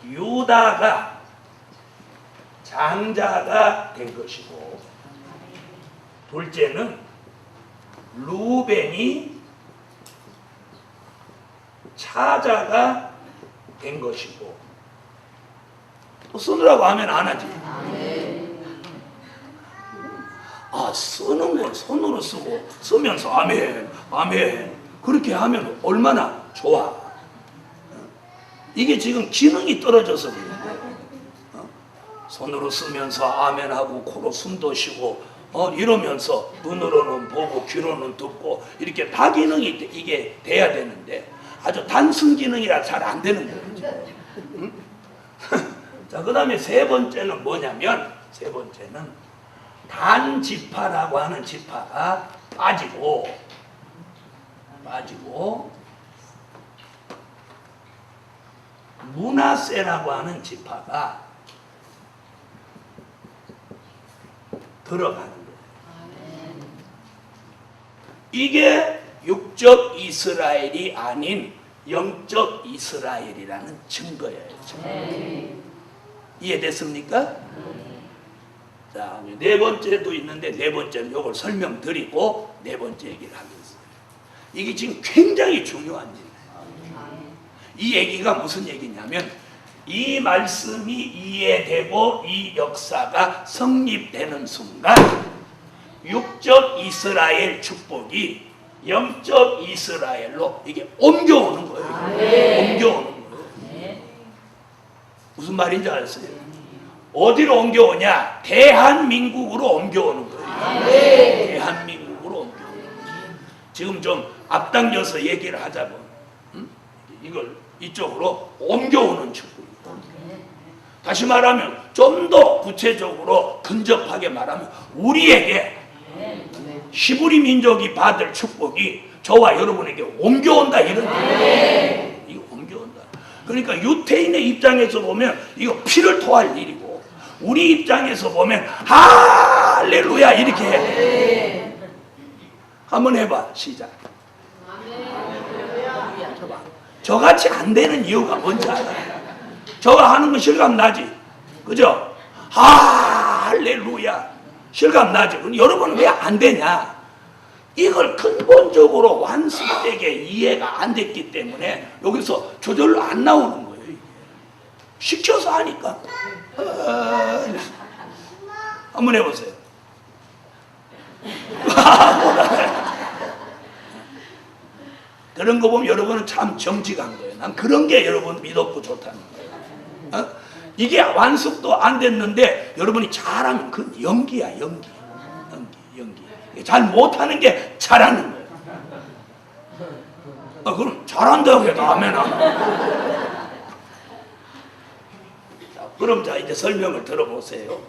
유다가 장자가 된 것이고, 둘째는 루벤이 차자가 된 것이고. 또 쓰느라고 하면 안 하지. 아, 쓰는 걸 손으로 쓰고 쓰면서 아멘 아멘 그렇게 하면 얼마나 좋아. 이게 지금 기능이 떨어져서 그래요. 손으로 쓰면서 아멘하고 코로 숨도 쉬고 이러면서 눈으로는 보고 귀로는 듣고 이렇게 다기능이 이게 돼야 되는데 아주 단순 기능이라 잘 안 되는 거예요. 응? 자, 그 다음에 세 번째는 뭐냐면, 세 번째는 단지파라고 하는 지파가 빠지고 므낫세라고 하는 지파가 들어가는 거예요. 이게 육적 이스라엘이 아닌 영적 이스라엘이라는 증거예요. 이해됐습니까? 자, 네 번째도 있는데 네 번째는 이걸 설명드리고 네 번째 얘기를 하겠습니다. 이게 지금 굉장히 중요한 일이에요. 이 얘기가 무슨 얘기냐면 이 말씀이 이해되고 이 역사가 성립되는 순간 육적 이스라엘 축복이 영적 이스라엘로 이게 옮겨오는 거예요. 옮겨오는 거예요. 무슨 말인지 아셨어요? 어디로 옮겨오냐? 대한민국으로 옮겨오는 거예요. 대한민국으로 옮겨오는 거예요. 지금 좀 앞당겨서 얘기를 하자면 이걸 이쪽으로 옮겨오는 축복입니다. 다시 말하면 좀 더 구체적으로 근접하게 말하면 우리에게 히브리 민족이 받을 축복이 저와 여러분에게 옮겨온다 이런 거예요. 이거 옮겨온다. 그러니까 유태인의 입장에서 보면 이거 피를 토할 일이고 우리 입장에서 보면 할렐루야 이렇게 해. 한번 해봐. 시작. 저같이 안 되는 이유가 뭔지 알아요? 저가 하는 건 실감 나지? 그죠? 할렐루야 실감 나죠? 그럼 여러분은 왜 안 되냐? 이걸 근본적으로 완숙되게 이해가 안 됐기 때문에 여기서 저절로 안 나오는 거예요. 이게. 시켜서 하니까. 한번 해보세요. 그런 거 보면 여러분은 참 정직한 거예요. 난 그런 게 여러분 믿었고 좋다는 거예요. 이게 완숙도 안 됐는데 여러분이 잘하면 그건 연기야, 연기. 잘 못하는 게 잘하는 거예요. 그럼 잘한다고 해도 아멘 안 하고. 그럼 자 이제 설명을 들어보세요.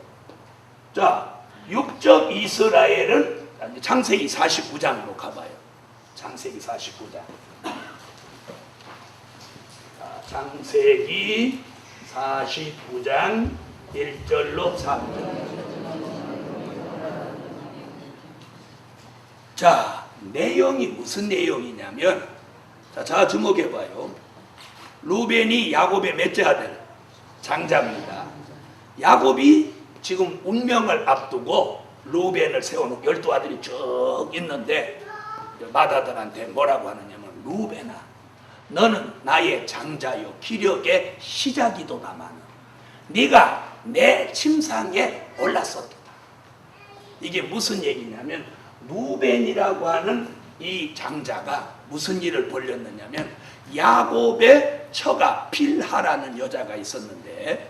자, 육적 이스라엘은 창세기 49장으로 가봐요. 창세기 49장. 자, 창세기 49장 1절로 3절. 자, 내용이 무슨 내용이냐면, 자, 주목해봐요. 루벤이 야곱의 넷째 아들, 장자입니다. 야곱이 지금 운명을 앞두고 루벤을 세워놓고 12아들이 쭉 있는데, 맏아들한테 뭐라고 하느냐면, 루벤아, 너는 나의 장자요 기력의 시작이도다마는 네가 내 침상에 올랐었다. 이게 무슨 얘기냐면 루벤이라고 하는 이 장자가 무슨 일을 벌였느냐면 야곱의 처가 빌하라는 여자가 있었는데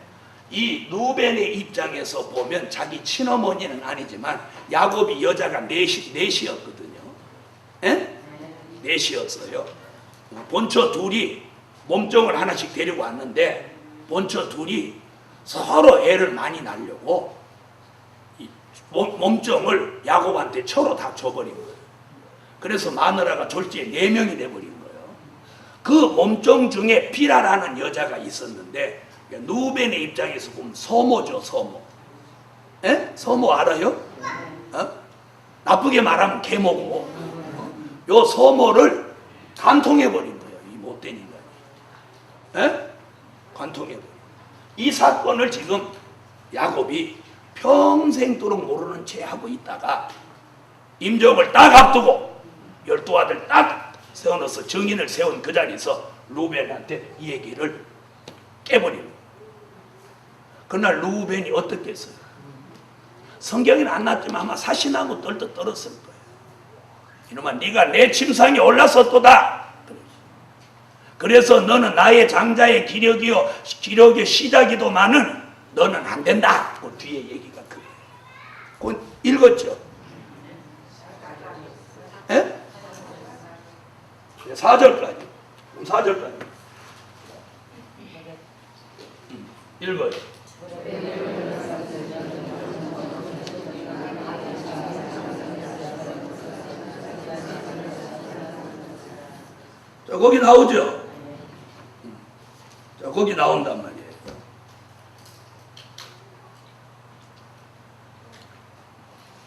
이 루벤의 입장에서 보면 자기 친어머니는 아니지만 야곱이 여자가 넷이었거든요. 에? 넷이었어요. 본처 둘이 몸종을 하나씩 데리고 왔는데 본처 둘이 서로 애를 많이 낳으려고 몸종을 야곱한테 처로 다 줘버린 거예요. 그래서 마누라가 졸지에 4명이 돼버린 거예요. 그 몸종 중에 비라라는 여자가 있었는데 누벤의 입장에서 보면 소모죠, 소모. 에? 소모 알아요? 나쁘게 말하면 계모고. 요 소모를 간통해버린 거예요. 이 못된 인간이. 간통해버린. 이 사건을 지금 야곱이 평생도록 모르는 채 하고 있다가 임종을 딱 앞두고 12아들 딱 세워놓아서 정인을 세운 그 자리에서 루벤한테 이 얘기를 깨버리는 거예요. 그날 루벤이 어떻게 했어요? 성경에는 안 났지만 아마 사신하고 떨떠 떨었을 거예요. 이놈아, 네가 내 침상에 올라섰도다. 그래서 너는 나의 장자의 기력의 시작이도마는 너는 안 된다. 그 뒤에 얘기가 그거예요. 그건 읽었죠? 예? 4절까지. 4절까지. 읽어요. 자, 거기 나오죠? 자, 거기 나온단 말이에요.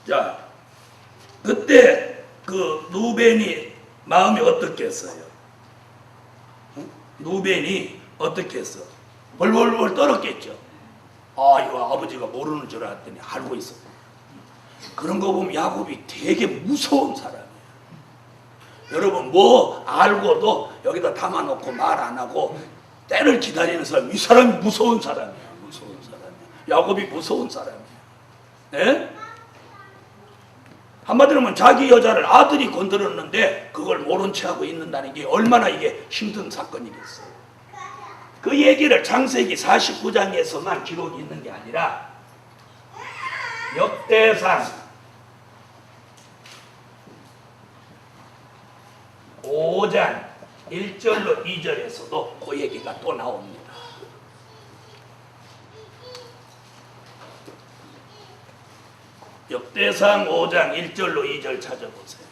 자, 그때 그 루벤이 마음이 어떻겠어요? 루벤이 어떻게 했어? 벌벌벌 떨었겠죠. 아, 이거 아버지가 모르는 줄 알았더니 알고 있어. 그런 거 보면 야곱이 되게 무서운 사람이에요. 여러분, 뭐 알고도 여기다 담아놓고 말 안 하고 때를 기다리는 사람, 이 사람이 무서운 사람이에요. 무서운 사람이에요. 야곱이 무서운 사람이에요. 네? 한마디로 하면 자기 여자를 아들이 건드렸는데 그걸 모른 채 하고 있는다는 게 얼마나 이게 힘든 사건이겠어요. 그 얘기를 창세기 49장에서만 기록이 있는 게 아니라 역대상 5장 1절로 2절에서도 그 얘기가 또 나옵니다. 역대상 5장 1절로 2절 찾아보세요.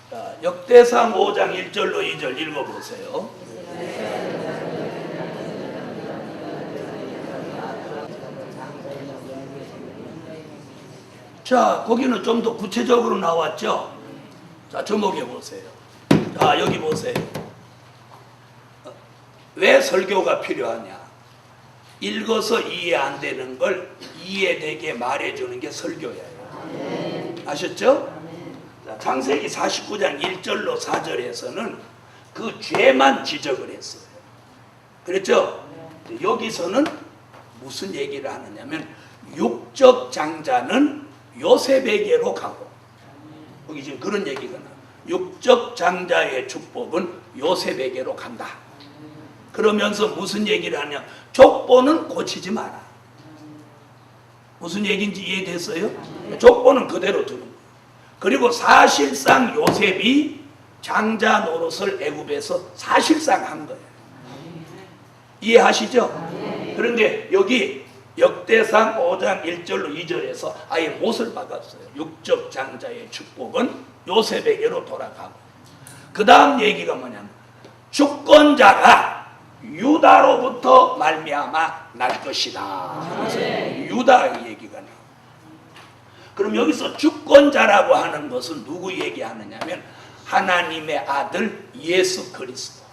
자, 역대상 5장 1절로 2절 읽어보세요. 자, 거기는 좀 더 구체적으로 나왔죠? 자, 주목해 보세요. 자, 여기 보세요. 왜 설교가 필요하냐? 읽어서 이해 안 되는 걸 이해되게 말해주는 게 설교예요. 아셨죠? 자, 창세기 49장 1절로 4절에서는 그 죄만 지적을 했어요. 그랬죠? 여기서는 무슨 얘기를 하느냐면 육적 장자는 요셉에게로 가고, 여기 지금 그런 얘기가 나와요. 육적 장자의 축복은 요셉에게로 간다. 그러면서 무슨 얘기를 하냐? 족보는 고치지 마라. 무슨 얘기인지 이해됐어요? 족보는 그대로 두는 거예요. 그리고 사실상 요셉이 장자 노릇을 애굽에서 사실상 한 거예요. 이해하시죠? 그런데 여기 역대상 5장 1절로 2절에서 아예 못을 박았어요. 육적 장자의 축복은 요셉에게로 돌아가고, 그 다음 얘기가 뭐냐면 주권자가 유다로부터 말미암아 날 것이다. 유다 얘기가 나와요. 그럼 여기서 주권자라고 하는 것은 누구 얘기하느냐면 하나님의 아들 예수 그리스도.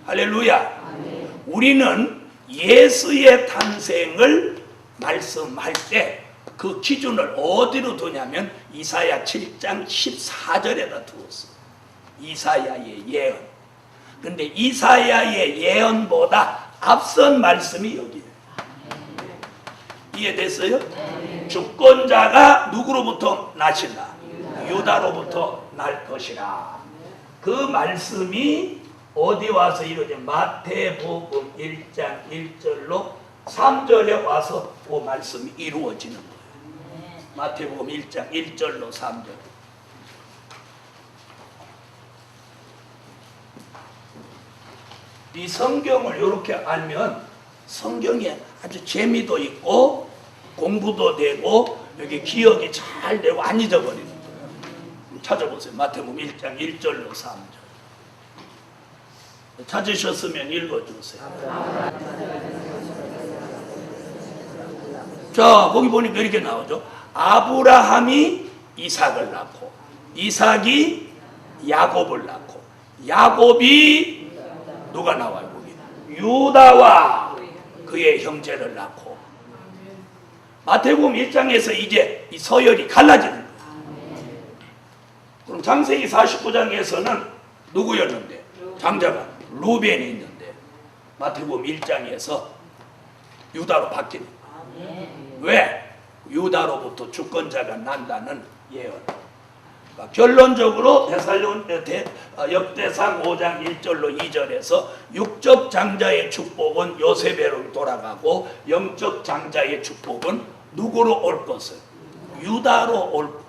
할렐루야. 우리는 예수의 탄생을 말씀할 때 그 기준을 어디로 두냐면 이사야 7장 14절에다 두었어요. 이사야의 예언. 근데 이사야의 예언보다 앞선 말씀이 여기에요. 이해됐어요? 주권자가 누구로부터 나신다? 유다로부터 날 것이라. 그 말씀이 어디 와서 이루어진 마태복음 1장 1절로 3절에 와서 그 말씀이 이루어지는 거예요. 마태복음 1장 1절로 3절. 이 성경을 이렇게 알면 성경에 아주 재미도 있고 공부도 되고 여기 기억이 잘 되고 안 잊어버리는 거예요. 찾아보세요. 마태복음 1장 1절로 3절. 찾으셨으면 읽어주세요. 자, 거기 보니까 이렇게 나오죠. 아브라함이 이삭을 낳고 이삭이 야곱을 낳고 야곱이 누가 나와요? 거기 유다와 그의 형제를 낳고. 마태복음 1장에서 이제 이 서열이 갈라지는 거예요. 그럼 창세기 49장에서는 누구였는데? 장자가 루벤이 있는데 마태복음 1장에서 유다로 바뀌는 거예요. 왜? 유다로부터 주권자가 난다는 예언. 그러니까 결론적으로 역대상 5장 1절로 2절에서 육적 장자의 축복은 요셉에로 돌아가고 영적 장자의 축복은 누구로 올 것을?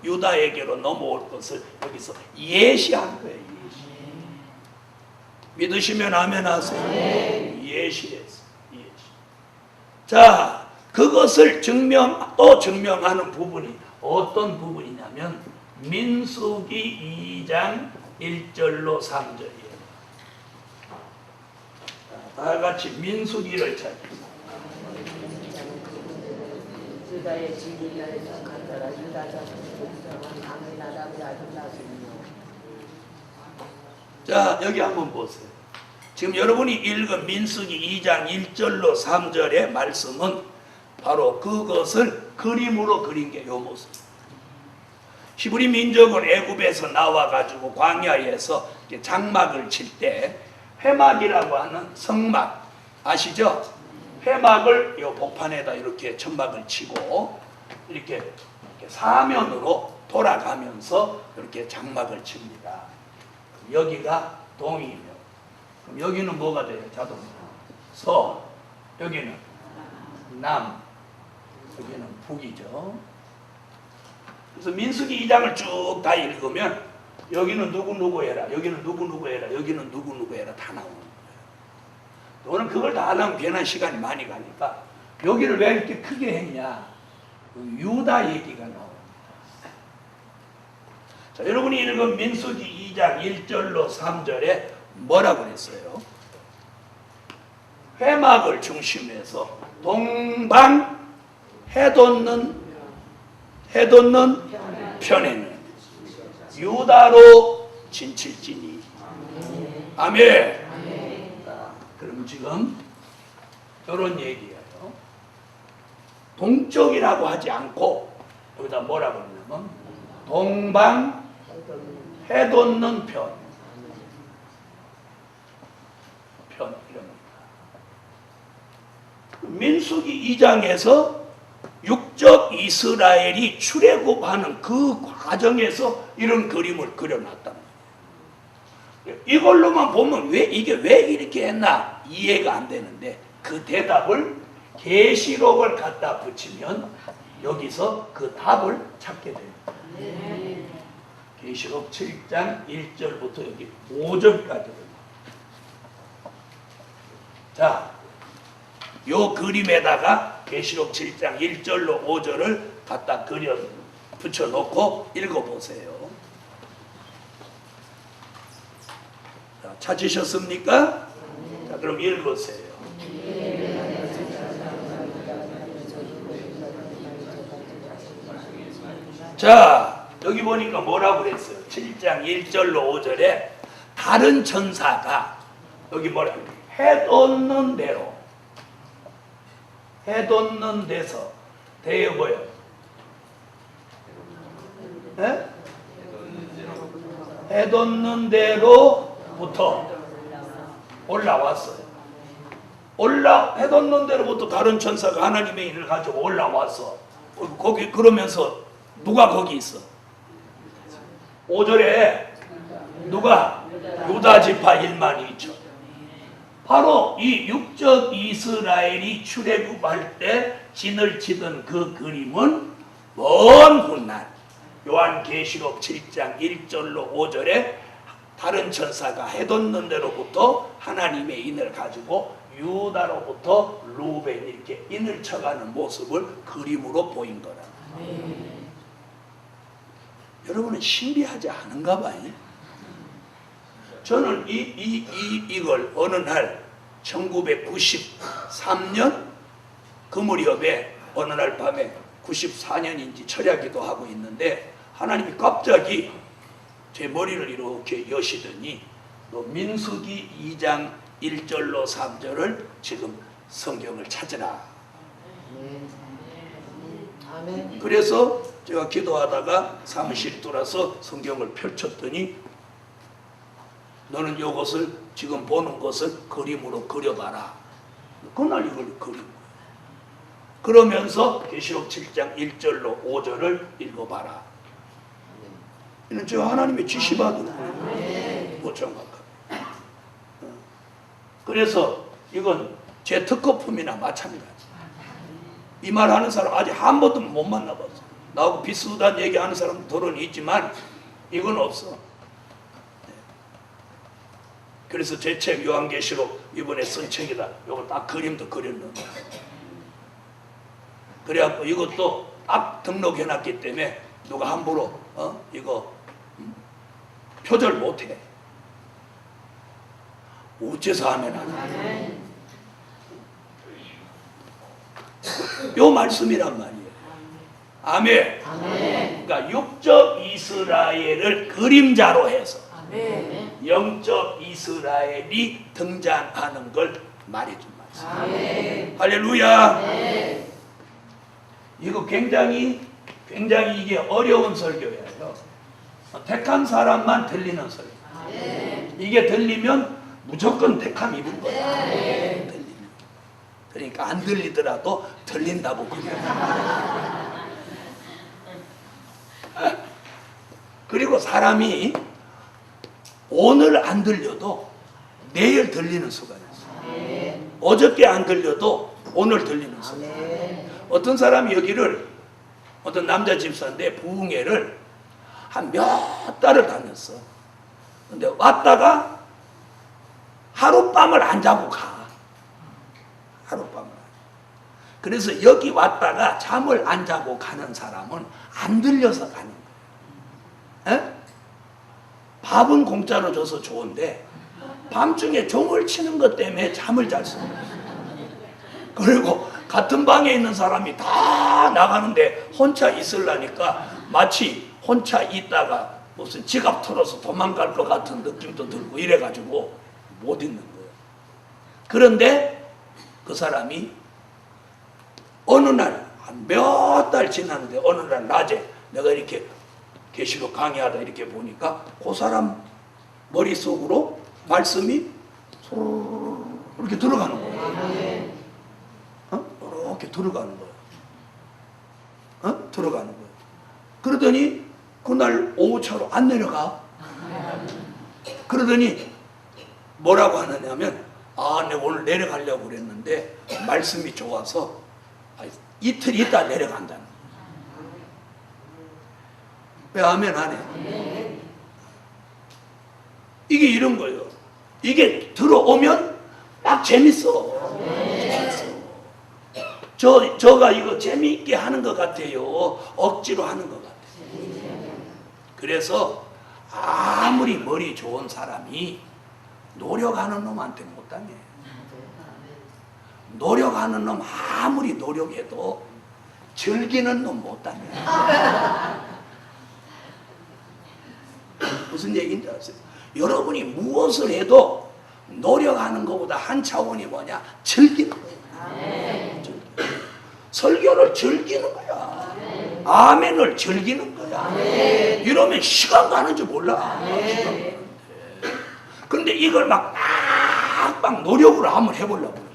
유다에게로 넘어올 것을 여기서 예시한 거예요. 예시. 믿으시면 아멘 하세요. 예시했어. 예시. 자, 그것을 또 증명하는 부분이 어떤 부분이냐면 민수기 2장 1절로 3절이에요. 다 같이 민수기를 찾겠습니다. 유다의 진리나에서 간다라 유다 자손 복성한 아미나답이 아들 나시며. 자, 여기 한번 보세요. 지금 여러분이 읽은 민수기 2장 1절로 3절의 말씀은 바로 그것을 그림으로 그린 게 요 모습. 히브리 민족은 애굽에서 나와가지고 광야에서 장막을 칠 때 회막이라고 하는 성막 아시죠? 회막을 요 복판에다 이렇게 천막을 치고 이렇게 사면으로 돌아가면서 이렇게 장막을 칩니다. 여기가 동이며, 그럼 여기는 뭐가 돼요? 자동으로 서, 여기는 남, 여기는 북이죠. 그래서 민수기 2장을 쭉 다 읽으면 여기는 누구 해라, 여기는 누구 해라, 여기는 누구 해라 다 나오는 거예요. 너는 그걸 다 하려면 괜한 시간이 많이 가니까 여기를 왜 이렇게 크게 했냐? 유다 얘기가 나옵니다. 자, 여러분이 읽은 민수기 2장 1절로 3절에 뭐라고 그랬어요? 회막을 중심해서 동방 해돋는 편에는 유다로 진칠지니. 아멘. 그럼 지금 이런 얘기예요. 동쪽이라고 하지 않고 여기다 뭐라고 하냐면 동방 해돋는 편 이럽니다. 민수기 2장에서 육적 이스라엘이 출애굽하는 그 과정에서 이런 그림을 그려놨단 말이에요. 이걸로만 보면 이게 왜 이렇게 했나 이해가 안 되는데 그 대답을 계시록을 갖다 붙이면 여기서 그 답을 찾게 됩니다. 계시록 7장 1절부터 여기 5절까지. 자, 요 그림에다가 계시록 7장 1절로 5절을 갖다 그려 붙여놓고 읽어보세요. 자, 찾으셨습니까? 자, 그럼 읽으세요. 자, 여기 보니까 뭐라고 그랬어요? 7장 1절로 5절에 다른 천사가 여기 뭐라고 해돋는 데서 대여 뭐요? 해돋는 데로부터 올라왔어요. 해돋는 데로부터 다른 천사가 하나님의 일을 가지고 올라왔어. 거기 그러면서 누가 거기 있어? 5절에 누가? 유다 지파 1만 2천. 바로 이 육적 이스라엘이 출애굽할 때 진을 치던 그 그림은 먼 훗날 요한계시록 7장 1절로 5절에 다른 천사가 해돋는 데로부터 하나님의 인을 가지고 유다로부터 루벤 이렇게 인을 쳐가는 모습을 그림으로 보인 거라. 여러분은 신비하지 않은가 봐요. 저는 이걸 어느 날 1993년 그 무렵에 어느 날 밤에 94년인지 철야기도 하고 있는데 하나님이 갑자기 제 머리를 이렇게 여시더니 너 민수기 2장 1절로 3절을 지금 성경을 찾으라. 아멘. 그래서 제가 기도하다가 사무실 돌아서 성경을 펼쳤더니 너는 이것을 지금 보는 것을 그림으로 그려봐라. 그날 이걸 그린 거예요. 그러면서 계시록 7장 1절로 5절을 읽어봐라. 이는 제가 하나님의 지시받은 거예요. 못 정확하게. 그래서 이건 제 특허품이나 마찬가지. 이 말 하는 사람 아직 한 번도 못 만나봤어. 나하고 비슷한 얘기하는 사람 들은 있지만 이건 없어. 그래서 제 책 요한계시록 이번에 쓴 책이다. 이거 딱 그림도 그렸는데. 그래갖고 이것도 딱 등록해놨기 때문에 누가 함부로 이거 표절 못해. 어째서 하면 안 돼? 요 말씀이란 말이에요. 아멘. 그러니까 육적 이스라엘을 그림자로 해서 영적 이스라엘이 등장하는 걸 말해준 말씀. 할렐루야. 이거 굉장히 이게 어려운 설교예요. 택한 사람만 들리는 설교. 이게 들리면 무조건 택함 입은 거야. 들리면. 그러니까 안 들리더라도 들린다고 그래요. 그리고 사람이 오늘 안 들려도 내일 들리는 수가 있어요. 어저께 안 들려도 오늘 들리는 수가 있어요. 어떤 사람이 여기를 어떤 남자 집사인데 부흥회를 한 몇 달을 다녔어. 근데 왔다가 하룻밤을 안 자고 가. 하룻밤을. 그래서 여기 왔다가 잠을 안 자고 가는 사람은 안 들려서 가는 거예요. 에? 밥은 공짜로 줘서 좋은데 밤중에 종을 치는 것 때문에 잠을 잘 수 없어요. 그리고 같은 방에 있는 사람이 다 나가는데 혼자 있으려니까 마치 혼자 있다가 무슨 지갑 털어서 도망갈 것 같은 느낌도 들고 이래가지고 못 있는 거예요. 그런데 그 사람이 어느 날 한 몇 달 지났는데 어느 날 낮에 내가 이렇게 계시록 강의하다 이렇게 보니까 그 사람 머릿속으로 말씀이 이렇게 들어가는 거예요. 이렇게 들어가는 거예요. 들어가는 거예요. 그러더니 그날 오후차로 안 내려가. 그러더니 뭐라고 하느냐면 내가 오늘 내려가려고 그랬는데 말씀이 좋아서 이틀 있다 내려간다는 거예요. 왜 아멘 안 해? 이게 이런 거예요. 이게 들어오면 막 재밌어. 저가 이거 재미있게 하는 것 같아요. 억지로 하는 것 같아요. 그래서 아무리 머리 좋은 사람이 노력하는 놈한테 못 당해. 노력하는 놈 아무리 노력해도 즐기는 놈 못 당해. 무슨 얘기인지 아세요? 여러분이 무엇을 해도 노력하는 것보다 한 차원이 뭐냐? 즐기는 거예요. 설교를 즐기는 거야. 아멘을 즐기는 거야. 이러면 시간 가는 줄 몰라. 그런데 이걸 막 노력으로 한번 해보려고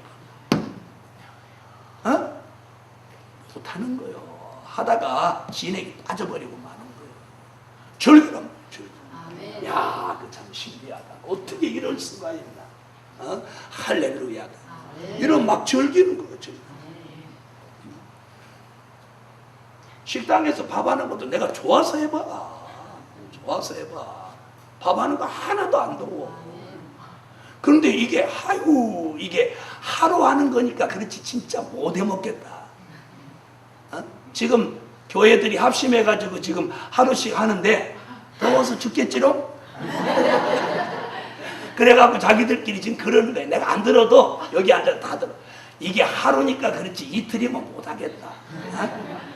못하는 거예요. 하다가 진액이 빠져버리고 마는 거예요. 즐기란 말이에요. 야, 그 참 신기하다. 어떻게 이럴 수가 있나? 할렐루야다. 이런 막 즐기는 거예요. 식당에서 밥하는 것도 내가 좋아서 해봐. 좋아서 해봐. 밥하는 거 하나도 안 더워. 그런데 이게 이게 하루 하는 거니까 그렇지 진짜 못 해먹겠다. 지금 교회들이 합심해가지고 지금 하루씩 하는데 더워서 죽겠지롱? 그래갖고 자기들끼리 지금 그러는 거야. 내가 안 들어도 여기 앉아서 다 들어. 이게 하루니까 그렇지 이틀이면 못하겠다.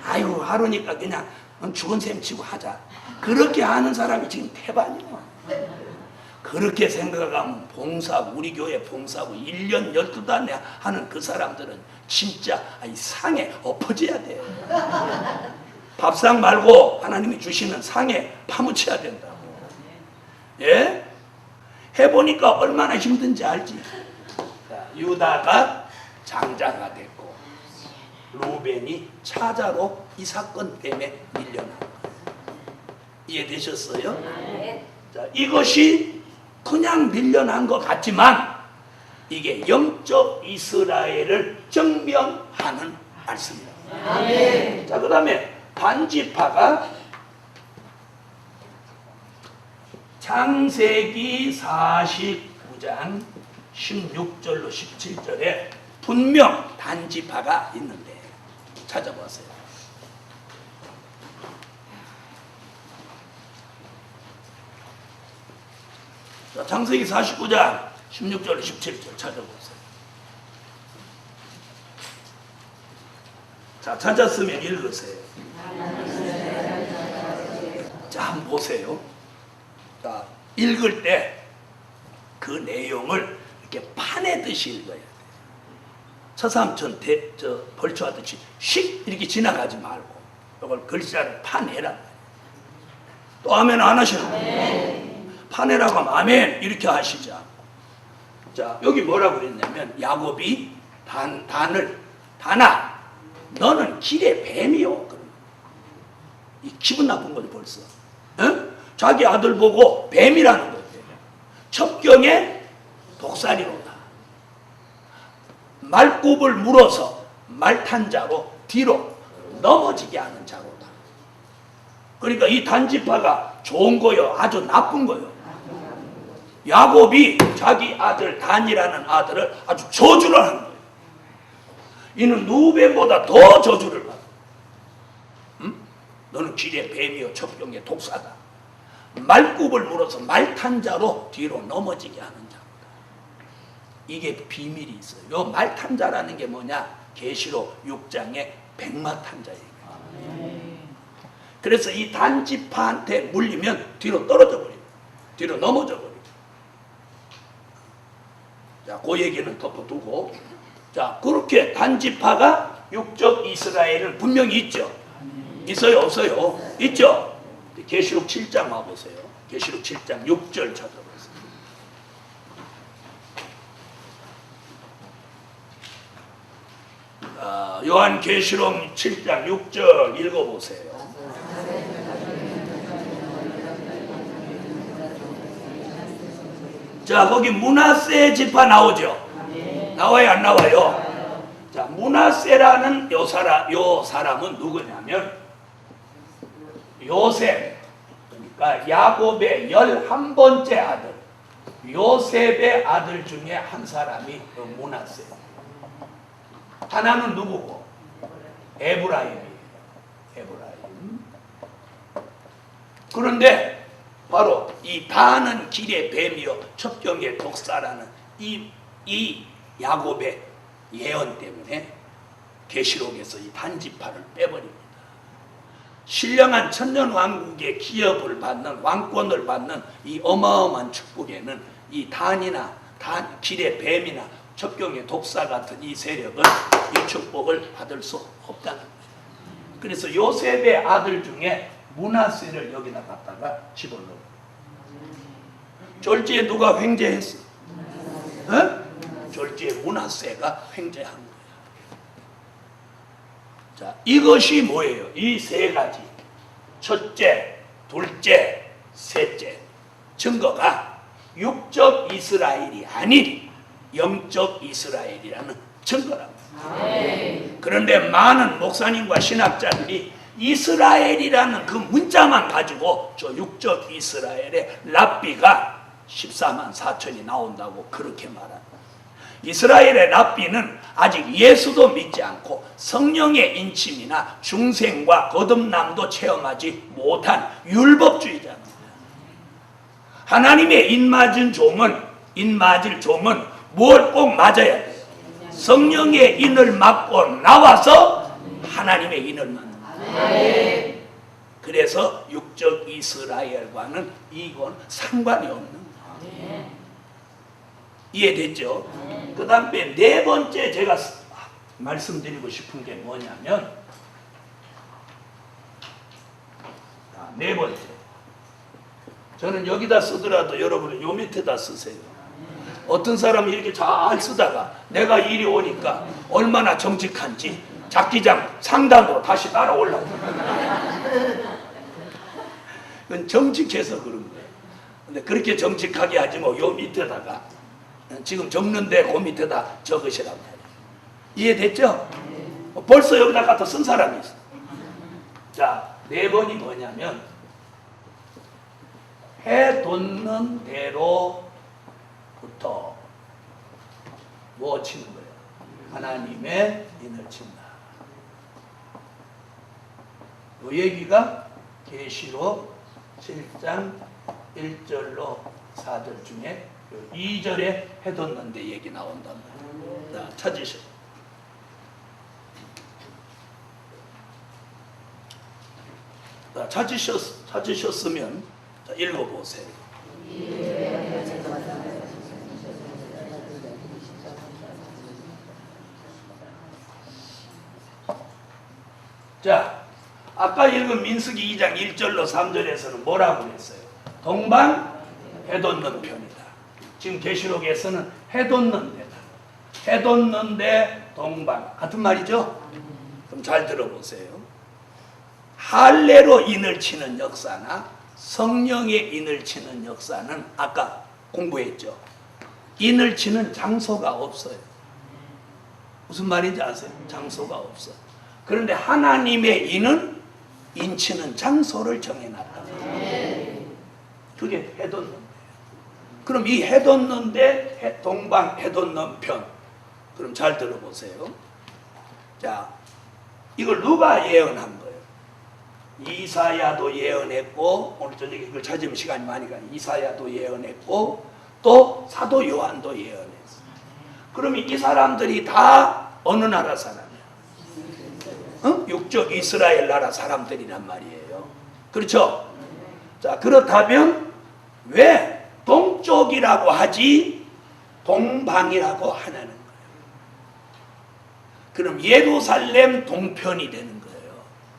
아유 하루니까 그냥 죽은 셈 치고 하자. 그렇게 하는 사람이 지금 태반이야. 그렇게 생각하면 봉사하고 우리 교회 봉사하고 1년 12달 하는 그 사람들은 진짜 상에 엎어져야 돼. 밥상 말고 하나님이 주시는 상에 파묻혀야 된다고. 예? 해보니까 얼마나 힘든지 알지. 유다가 장자가 됐고 루벤이 차자로 이 사건 때문에 밀려난 거예요. 이해되셨어요? 자, 이것이 그냥 밀려난 것 같지만 이게 영적 이스라엘을 증명하는 말씀입니다. 자, 그 다음에 반지파가 창세기 49장 16절로 17절에 분명 단지파가 있는데 찾아보세요. 자, 창세기 49장 16절로 17절 찾아보세요. 자, 찾았으면 읽으세요. 자, 한번 보세요. 자, 읽을 때 그 내용을 이렇게 파내듯이 읽어야 돼요. 처삼천 벌초하듯이 씩 이렇게 지나가지 말고 이걸 글자를 파내라. 또 아멘 안 하시나? 파내라고 하면 아멘 이렇게 하시자. 자, 여기 뭐라고 그랬냐면 야곱이 단아 너는 길의 뱀이요. 이 기분 나쁜 거죠 벌써. 응? 자기 아들 보고 뱀이라는 거예요. 첩경에 독살이로다. 말굽을 물어서 말탄 자로 뒤로 넘어지게 하는 자로다. 그러니까 이 단지파가 좋은 거요, 아주 나쁜 거요. 야곱이 자기 아들 단이라는 아들을 아주 저주를 하는 거예요. 이는 누벤보다 더 저주를 받아. 응? 너는 길의 뱀이요 첩경의 독사다. 말굽을 물어서 말탄 자로 뒤로 넘어지게 하는 자입니다. 이게 비밀이 있어요. 요 말탄 자라는 게 뭐냐? 계시록 6장의 백마탄 자예요. 그래서 이 단지파한테 물리면 뒤로 떨어져 버려요. 뒤로 넘어져 버려요. 자, 그 얘기는 덮어두고, 자, 그렇게 단지파가 육적 이스라엘은 분명히 있죠. 있어요, 없어요? 있죠. 계시록 7장 와보세요. 계시록 7장 6절 찾아보세요. 요한 계시록 7장 6절 읽어보세요. 자, 거기 므낫세 지파 나오죠? 나와요, 안 나와요? 자, 므낫세라는 요 사람은 누구냐면 요셉, 그러니까 야곱의 11번째 아들, 요셉의 아들 중에 한 사람이 므낫세. 하나는 누구고? 에브라임이에요. 에브라임. 그런데 바로 이 다는 길의 뱀이요 첩경의 독사라는 이 야곱의 예언 때문에 계시록에서 이 단지파를 빼버립니다. 신령한 천년왕국의 기업을 받는 왕권을 받는 이 어마어마한 축복에는 이 단이나 길의 뱀이나 첩경의 독사 같은 이 세력은 이 축복을 받을 수 없다는 거죠. 그래서 요셉의 아들 중에 므낫세를 여기다 갖다가 집어넣어. 졸지에 누가 횡재했어? 졸지에 므낫세가 횡재한 거예요. 자, 이것이 뭐예요? 이 세 가지, 첫째, 둘째, 셋째 증거가 육적 이스라엘이 아닌 영적 이스라엘이라는 증거랍니다. 그런데 많은 목사님과 신학자들이 이스라엘이라는 그 문자만 가지고 저 육적 이스라엘의 랍비가 14만 4천이 나온다고 그렇게 말합니다. 이스라엘의 랍비는 아직 예수도 믿지 않고 성령의 인침이나 중생과 거듭남도 체험하지 못한 율법주의자입니다. 하나님의 인맞을 종은 뭘 꼭 맞아야 돼요? 성령의 인을 맞고 나와서 하나님의 인을 맞는 거예요. 그래서 육적 이스라엘과는 이건 상관이 없는 거예요. 이해됐죠? 그 다음에 네 번째 제가 말씀드리고 싶은 게 뭐냐면, 네 번째, 저는 여기다 쓰더라도 여러분은 요 밑에다 쓰세요. 어떤 사람이 이렇게 잘 쓰다가 내가 일이 오니까 얼마나 정직한지 잡기장 상단으로 다시 날아올라오고. 그건 정직해서 그런 거예요. 근데 그렇게 정직하게 하지 뭐 요 밑에다가 지금 적는데 그 밑에다 적으시라고 해요. 이해됐죠? 벌써 여기다 갖다 쓴 사람이 있어. 자, 네 번이 뭐냐면 해 돋는 대로부터 뭐 치는 거예요? 하나님의 인을 친다. 이 얘기가 계시록 7장 1절로 4절 중에 2절에 해 돋는데 얘기 나온단 말이에요. 자, 찾으셔. 자, 찾으셨으면 자, 읽어보세요. 자, 아까 읽은 민수기 2장 1절로 3절에서는 뭐라고 그랬어요? 동방 해 돋는 편이다. 지금 계시록에서는 해 돋는 데다. 해 돋는 데 동방 같은 말이죠? 그럼 잘 들어보세요. 할례로 인을 치는 역사나 성령의 인을 치는 역사는 아까 공부했죠. 인을 치는 장소가 없어요. 무슨 말인지 아세요? 장소가 없어. 그런데 하나님의 인은 인치는 장소를 정해놨다. 그게 해 돋는 데예요. 그럼 이 해 돋는 데 동방 해 돋는 편. 그럼 잘 들어보세요. 자, 이걸 누가 예언한 거예요? 이사야도 예언했고, 오늘 저녁에 그걸 찾으면 시간이 많이 가요. 이사야도 예언했고 또 사도 요한도 예언했어요. 그러면 이 사람들이 다 어느 나라 사람이야? 육적 이스라엘 나라 사람들이란 말이에요. 그렇죠? 자, 그렇다면 왜 동쪽이라고 하지 동방이라고 하냐는 거예요. 그럼 예루살렘 동편이 되는 거예요.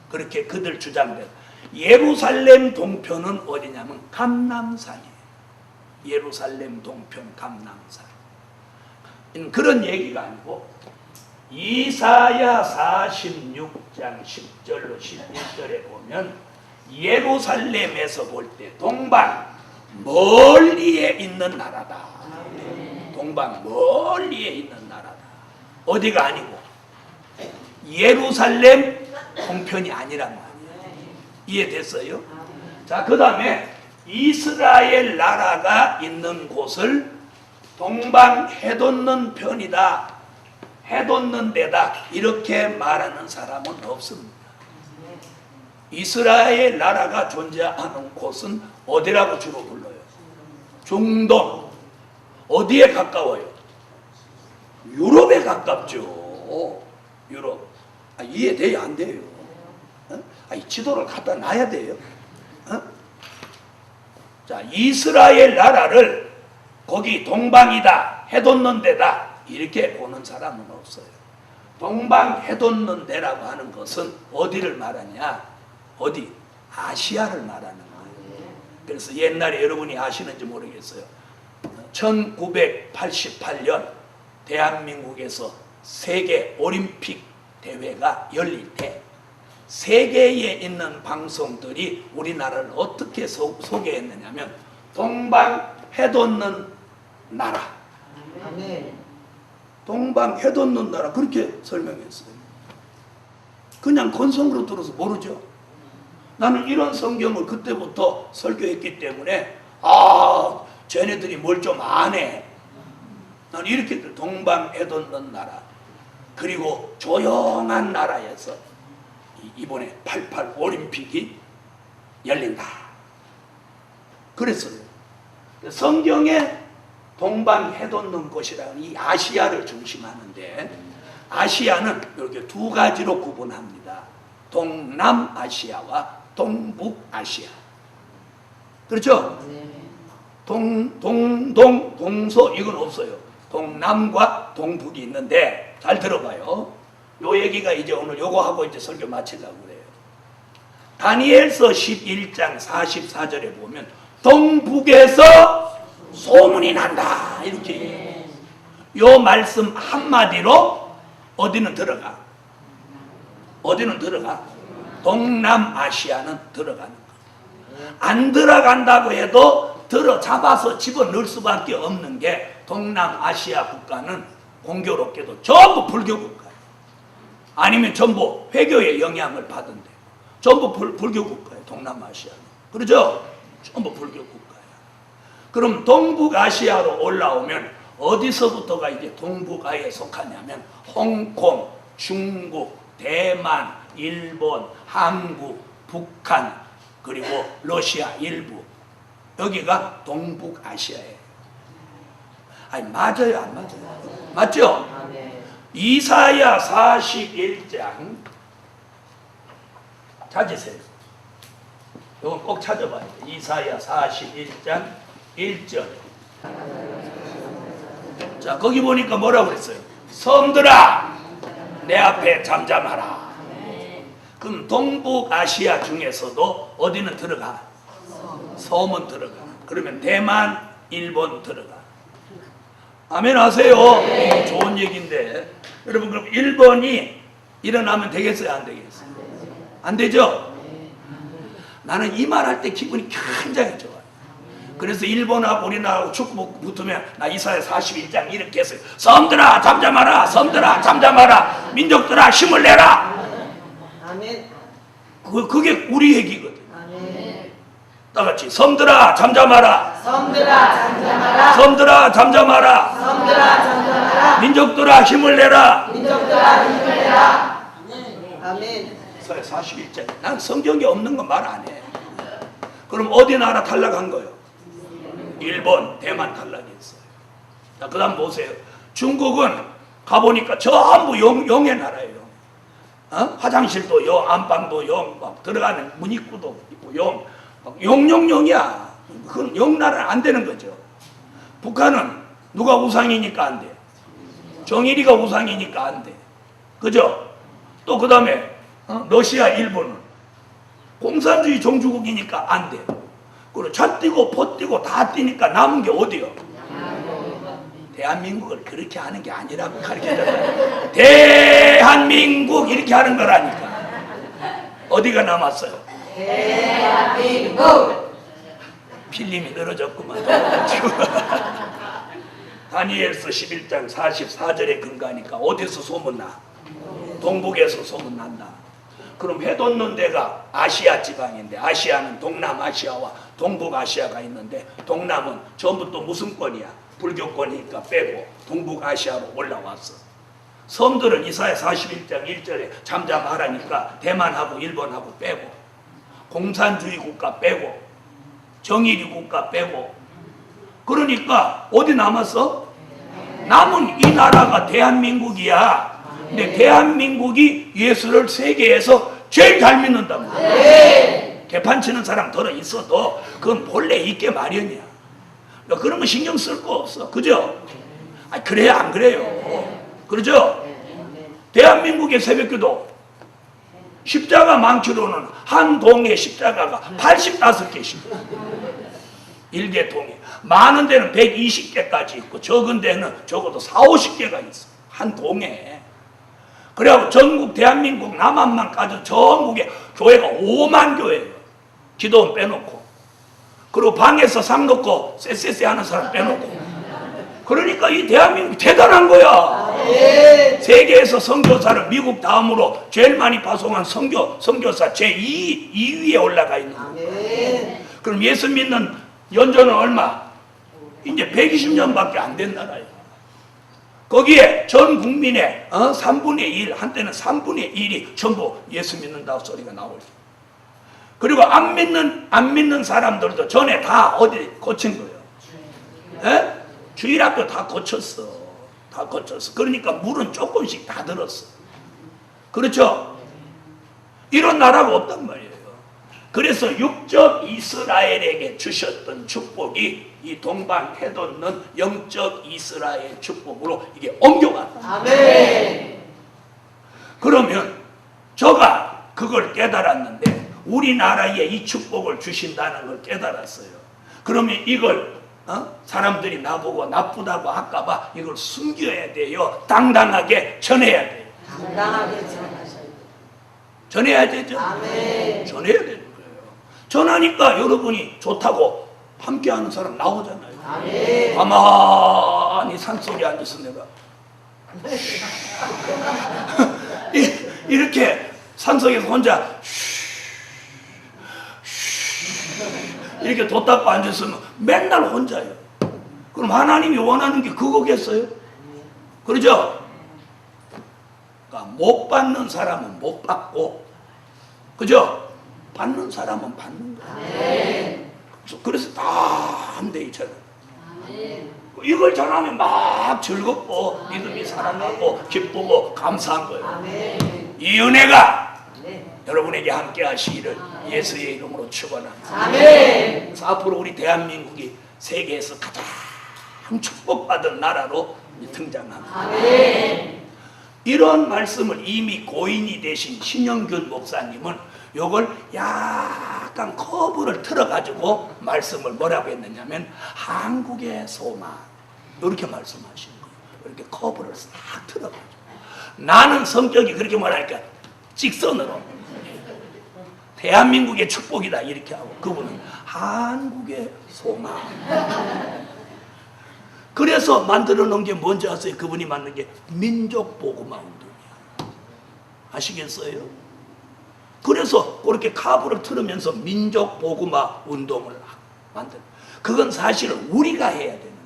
그렇게 그들 주장대로. 예루살렘 동편은 어디냐면 감람산이에요. 예루살렘 동편 감람산. 그런 얘기가 아니고 이사야 46장 10절로 11절에 보면 예루살렘에서 볼 때 동방 멀리에 있는 나라다. 동방 멀리에 있는 나라다. 어디가 아니고 예루살렘 동편이 아니란 말이에요. 이해됐어요? 자, 그 다음에 이스라엘 나라가 있는 곳을 동방 해 돋는 편이다, 해 돋는 데다 이렇게 말하는 사람은 없습니다. 이스라엘 나라가 존재하는 곳은 어디라고 주로 불러요? 중동. 어디에 가까워요? 유럽에 가깝죠. 유럽. 이해돼요? 안 돼요? 이 지도를 갖다 놔야 돼요. 자, 이스라엘 나라를 거기 동방이다, 해 돋는 데다 이렇게 보는 사람은 없어요. 동방 해 돋는 데라고 하는 것은 어디를 말하냐? 어디? 아시아를 말하는 거예요. 그래서 옛날에 여러분이 아시는지 모르겠어요. 1988년 대한민국에서 세계 올림픽 대회가 열릴 때 세계에 있는 방송들이 우리나라를 어떻게 소개했느냐면 동방 해 돋는 나라, 동방 해 돋는 나라 그렇게 설명했어요. 그냥 건성으로 들어서 모르죠. 나는 이런 성경을 그때부터 설교했기 때문에 쟤네들이 뭘 좀 아네. 나는 이렇게 동방에뒀는 나라, 그리고 조용한 나라에서 이번에 88 올림픽이 열린다. 그랬어요. 성경에 동방해돋는 곳이라는 이 아시아를 중심하는데, 아시아는 이렇게 두 가지로 구분합니다. 동남아시아와 동북아시아. 그렇죠? 동서 이건 없어요. 동남과 동북이 있는데, 잘 들어봐요. 요 얘기가 이제 오늘 요거 하고 이제 설교 마치려고 그래요. 다니엘서 11장 44절에 보면 동북에서 소문이 난다 이렇게 얘기해요. 요 말씀 한마디로 어디는 들어가? 어디는 들어가? 동남아시아는 들어가는 거예요. 안 들어간다고 해도 잡아서 집어넣을 수밖에 없는 게, 동남아시아 국가는 공교롭게도 전부 불교 국가예요. 아니면 전부 회교의 영향을 받은데, 전부 불교 국가예요. 동남아시아는. 그렇죠? 전부 불교 국가예요. 그럼 동북아시아로 올라오면 어디서부터가 이제 동북아에 속하냐면, 홍콩, 중국, 대만, 일본, 한국, 북한, 그리고 러시아 일부, 여기가 동북아시아예요. 아니 맞아요, 안 맞아요? 맞죠? 이사야 41장 찾으세요. 이건 꼭 찾아봐야 돼요. 이사야 41장 1절. 자, 거기 보니까 뭐라고 그랬어요? 섬들아, 내 앞에 잠잠하라. 그럼 동북아시아 중에서도 어디는 들어가? 섬은 들어가. 그러면 대만, 일본 들어가. 아멘 하세요. 네. 좋은 얘기인데, 여러분 그럼 일본이 일어나면 되겠어요, 안 되겠어요? 안 되죠? 나는 이 말 할 때 기분이 굉장히 좋아요. 그래서 일본하고 우리나라하고 축구 붙으면 나 이사야 41장 이렇게 했어요. 섬들아 잠잠하라, 섬들아 잠잠하라, 민족들아 힘을 내라. 아멘. 그게 우리 얘기거든. 다 같이 섬들아 잠잠하라, 섬들아 잠잠하라, 섬들아 잠잠하라, 섬들아 잠잠하라, 민족들아 힘을 내라. 민족들아 힘을 내라. 아멘. 이사야 41장. 난 성경에 없는 거 말 안 해. 그럼 어디 나라 탈락한 거예요? 일본, 대만 탈락했어요. 자, 그 다음 보세요. 중국은 가보니까 전부 용의 나라예요. 화장실도 용, 안방도 용, 막 들어가는 문입구도 있고 용, 용이야. 그건 용나라는 안 되는 거죠. 북한은 누가 우상이니까 안 돼. 정일이가 우상이니까 안 돼. 그죠? 또 그 다음에 러시아, 일본은 공산주의 종주국이니까 안 돼. 그리고 차 뛰고 포 뛰고 다 뛰니까 남은 게 어디요? 대한민국을 그렇게 하는 게 아니라고 가르쳐줬어요. 대한민국 이렇게 하는 거라니까. 어디가 남았어요? 대한민국. 필름이 늘어졌구만. 다니엘서 11장 44절에 근거하니까 어디서 소문나? 동북에서 소문난다. 그럼 해돋는 데가 아시아 지방인데, 아시아는 동남아시아와 동북아시아가 있는데, 동남은 전부 또 무슨 권이야? 불교권이니까 빼고 동북아시아로 올라왔어. 섬들은 이사야 41장 1절에 잠잠하라니까 대만하고 일본하고 빼고, 공산주의 국가 빼고, 정의리 국가 빼고, 그러니까 어디 남았어? 남은 이 나라가 대한민국이야. 근데 대한민국이 예수를 세계에서 제일 잘 믿는다고. 개판 치는 사람 들어 있어도 그건 본래 있게 마련이야. 그런 거 신경 쓸 거 없어. 그죠? 그래요, 안 그래요? 그러죠? 대한민국의 새벽기도 십자가 많기로는 한 동에 십자가가 85개씩. 일개통에. 많은 데는 120개까지 있고, 적은 데는 적어도 40-50개가 있어. 한 동에. 그래갖고 전국 대한민국 남한만 까져 전국에 교회가 5만 교회예요. 기도원 빼놓고. 그리고 방에서 상 넣고 쎄쎄쎄 하는 사람 빼놓고. 그러니까 이 대한민국이 대단한 거야. 세계에서 선교사를 미국 다음으로 제일 많이 파송한 선교사 제2위에 올라가 있는 거예요. 그럼 예수 믿는 연조는 얼마? 이제 120년밖에 안 된 나라예요. 거기에 전 국민의 3분의 1, 한때는 3분의 1이 전부 예수 믿는다고 소리가 나오죠. 그리고 안 믿는 사람들도 전에 다 어디 고친 거예요. 에? 주일학교 다 고쳤어. 다 고쳤어. 그러니까 물은 조금씩 다 들었어. 그렇죠? 이런 나라가 없단 말이에요. 그래서 육적 이스라엘에게 주셨던 축복이 이 동방 해돋는 영적 이스라엘 축복으로 이게 옮겨간다. 아멘. 그러면 저가 그걸 깨달았는데 우리나라에 이 축복을 주신다는 걸 깨달았어요. 그러면 이걸 사람들이 나보고 나쁘다고 할까봐 이걸 숨겨야 돼요. 당당하게 전해야 돼요. 당당하게 전하셔야 돼요. 전해야 되죠. 아멘. 전해야 되는 거예요. 전하니까 여러분이 좋다고 함께하는 사람 나오잖아요. 아멘. 가만히 산속에 앉아서 내가 이렇게 산속에서 혼자 이렇게 돛 닦고 앉았으면 맨날 혼자예요. 그럼 하나님이 원하는 게 그거겠어요? 그러죠? 그러니까 못 받는 사람은 못 받고, 그죠? 받는 사람은 받는 거예요. 그래서 다 한 대 있잖아요. 이걸 전하면 막 즐겁고 믿음이 살아나고 기쁘고 감사한 거예요. 이 은혜가 여러분에게 함께 하시기를 예수의 이름으로 축원합니다. 아멘. 그래서 앞으로 우리 대한민국이 세계에서 가장 축복받은 나라로 등장합니다. 아멘. 이런 말씀을 이미 고인이 되신 신영균 목사님은 요걸 약간 커브를 틀어가지고 말씀을 뭐라고 했느냐면 한국의 소망 이렇게 말씀하시는 거예요. 이렇게 커브를 싹 틀어가지고 나는 성격이 그렇게 말하니까 직선으로 대한민국의 축복이다 이렇게 하고 그분은 한국의 소망. 그래서 만들어 놓은 게 뭔지 아세요? 그분이 만든 게 민족복음화 운동이야. 아시겠어요? 그래서 그렇게 카브를 틀으면서 민족복음화 운동을 만든. 그건 사실은 우리가 해야 되는 거예요.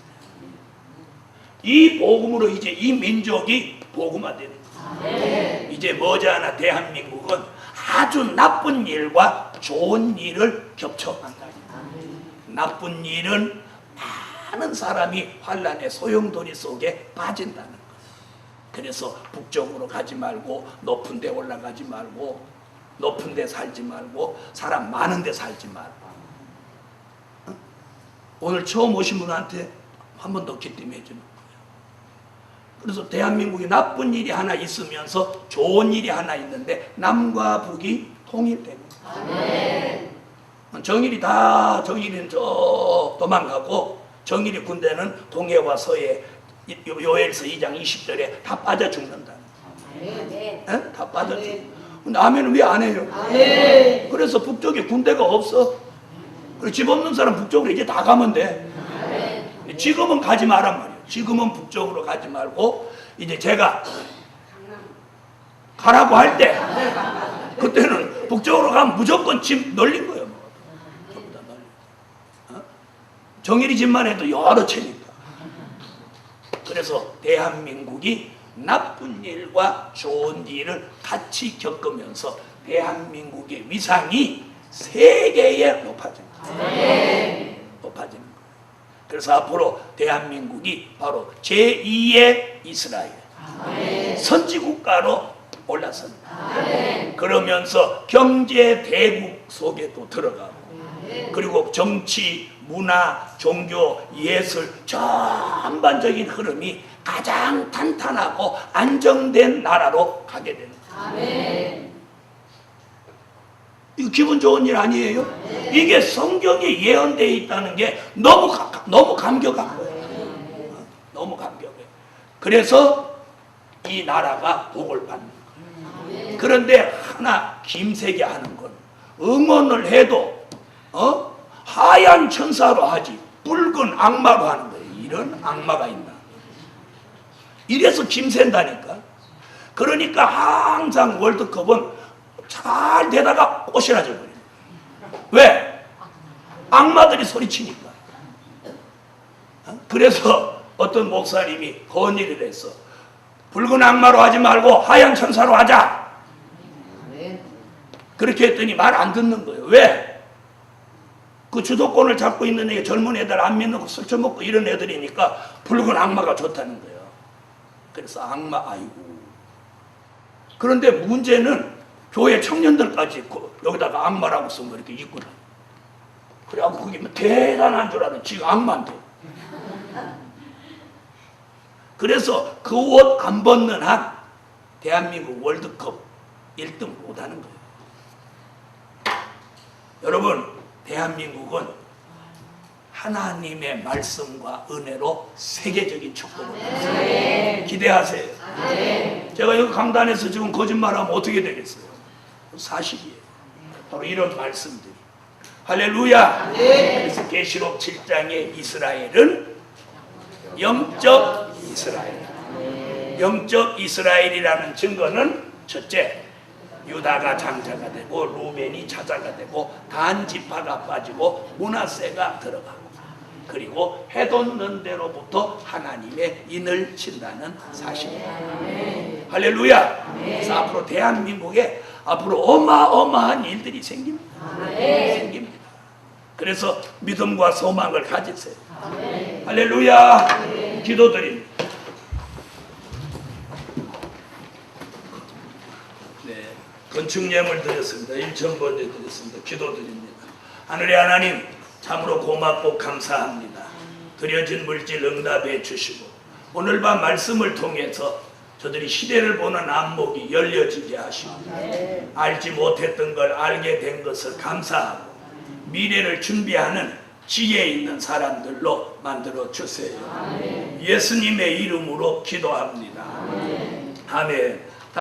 이 복음으로 이제 이 민족이 복음화되는 거예요. 이제 머지않아 대한민국은 아주 나쁜 일과 좋은 일을 겹쳐간다. 나쁜 일은 많은 사람이 환란의 소용돌이 속에 빠진다는 거예요. 그래서 북쪽으로 가지 말고 높은 데 올라가지 말고 높은 데 살지 말고 사람 많은 데 살지 말고 오늘 처음 오신 분한테 한 번 더 기침해 주는 거예요. 그래서 대한민국에 나쁜 일이 하나 있으면서 좋은 일이 하나 있는데 남과 북이 통일되는 거예요. 정일이는 저 도망가고 정일이 군대는 동해와 서해 요엘서 2장 20절에 다 빠져 죽는다. 다 빠져 죽는다. 근데 아멘은 왜 안 해요? 그래서 북쪽에 군대가 없어. 그리고 집 없는 사람 북쪽으로 이제 다 가면 돼. 지금은 가지 마란 말이에요. 지금은 북쪽으로 가지 말고 이제 제가 가라고 할 때 그때는 북쪽으로 가면 무조건 집 널린 거예요. 정일이 집만 해도 여러 채니까. 그래서 대한민국이 나쁜 일과 좋은 일을 같이 겪으면서 대한민국의 위상이 세계에 높아지는 거예요. 높아지는 거예요. 그래서 앞으로 대한민국이 바로 제2의 이스라엘 선지국가로 올라섭니다. 그러면서 경제 대국 속에 또 들어가고 그리고 정치, 문화, 종교, 예술 전반적인 흐름이 가장 탄탄하고 안정된 나라로 가게 되는 거예요. 이거 기분 좋은 일 아니에요? 이게 성경에 예언되어 있다는 게 너무 감격한 거예요. 너무 감격해. 그래서 이 나라가 복을 받는 거예요. 그런데 하나 김세게 하는 건 응원을 해도 하얀 천사로 하지 붉은 악마로 하는 거예요. 이런 악마가 있나? 이래서 김샌다니까. 그러니까 항상 월드컵은 잘 되다가 꼬시라져 버려요. 왜? 악마들이 소리치니까. 그래서 어떤 목사님이 건의를 했어. 붉은 악마로 하지 말고 하얀 천사로 하자. 그렇게 했더니 말 안 듣는 거예요. 왜? 그 주도권을 잡고 있는 애, 젊은 애들 안 믿는 술 처먹고 이런 애들이니까 붉은 악마가 좋다는 거예요. 그래서 악마, 아이고. 그런데 문제는 교회 청년들까지 여기다가 악마라고 쓴 거 이렇게 있구나. 그래갖고 그게 뭐 대단한 줄 알아. 지금 악마인데. 그래서 그 옷 안 벗는 한 대한민국 월드컵 1등 못하는 거예요. 여러분, 대한민국은 하나님의 말씀과 은혜로 세계적인 축복을 받습니다. 기대하세요. 제가 여기 강단에서 지금 거짓말하면 어떻게 되겠어요? 사실이에요. 바로 이런 말씀들이. 할렐루야. 그래서 계시록 7장의 이스라엘은 영적 이스라엘. 영적 이스라엘이라는 증거는 첫째, 유다가 장자가 되고 루벤이 자자가 되고 단 지파가 빠지고 므낫세가 들어가고, 그리고 해돋는 데로부터 하나님의 인을 친다는 사실이에요. 할렐루야. 그래서 앞으로 대한민국에 앞으로 어마어마한 일들이 생깁니다. 생깁니다. 그래서 믿음과 소망을 가지세요. 할렐루야. 기도드립니다. 네, 건축 예물 드렸습니다. 1,000번째 드렸습니다. 기도드립니다. 하늘의 하나님, 참으로 고맙고 감사합니다. 드려진 물질 응답해 주시고 오늘 밤 말씀을 통해서 저들이 시대를 보는 안목이 열려지게 하시고 알지 못했던 걸 알게 된 것을 감사하고 미래를 준비하는 지혜 있는 사람들로 만들어 주세요. 예수님의 이름으로 기도합니다. 아멘.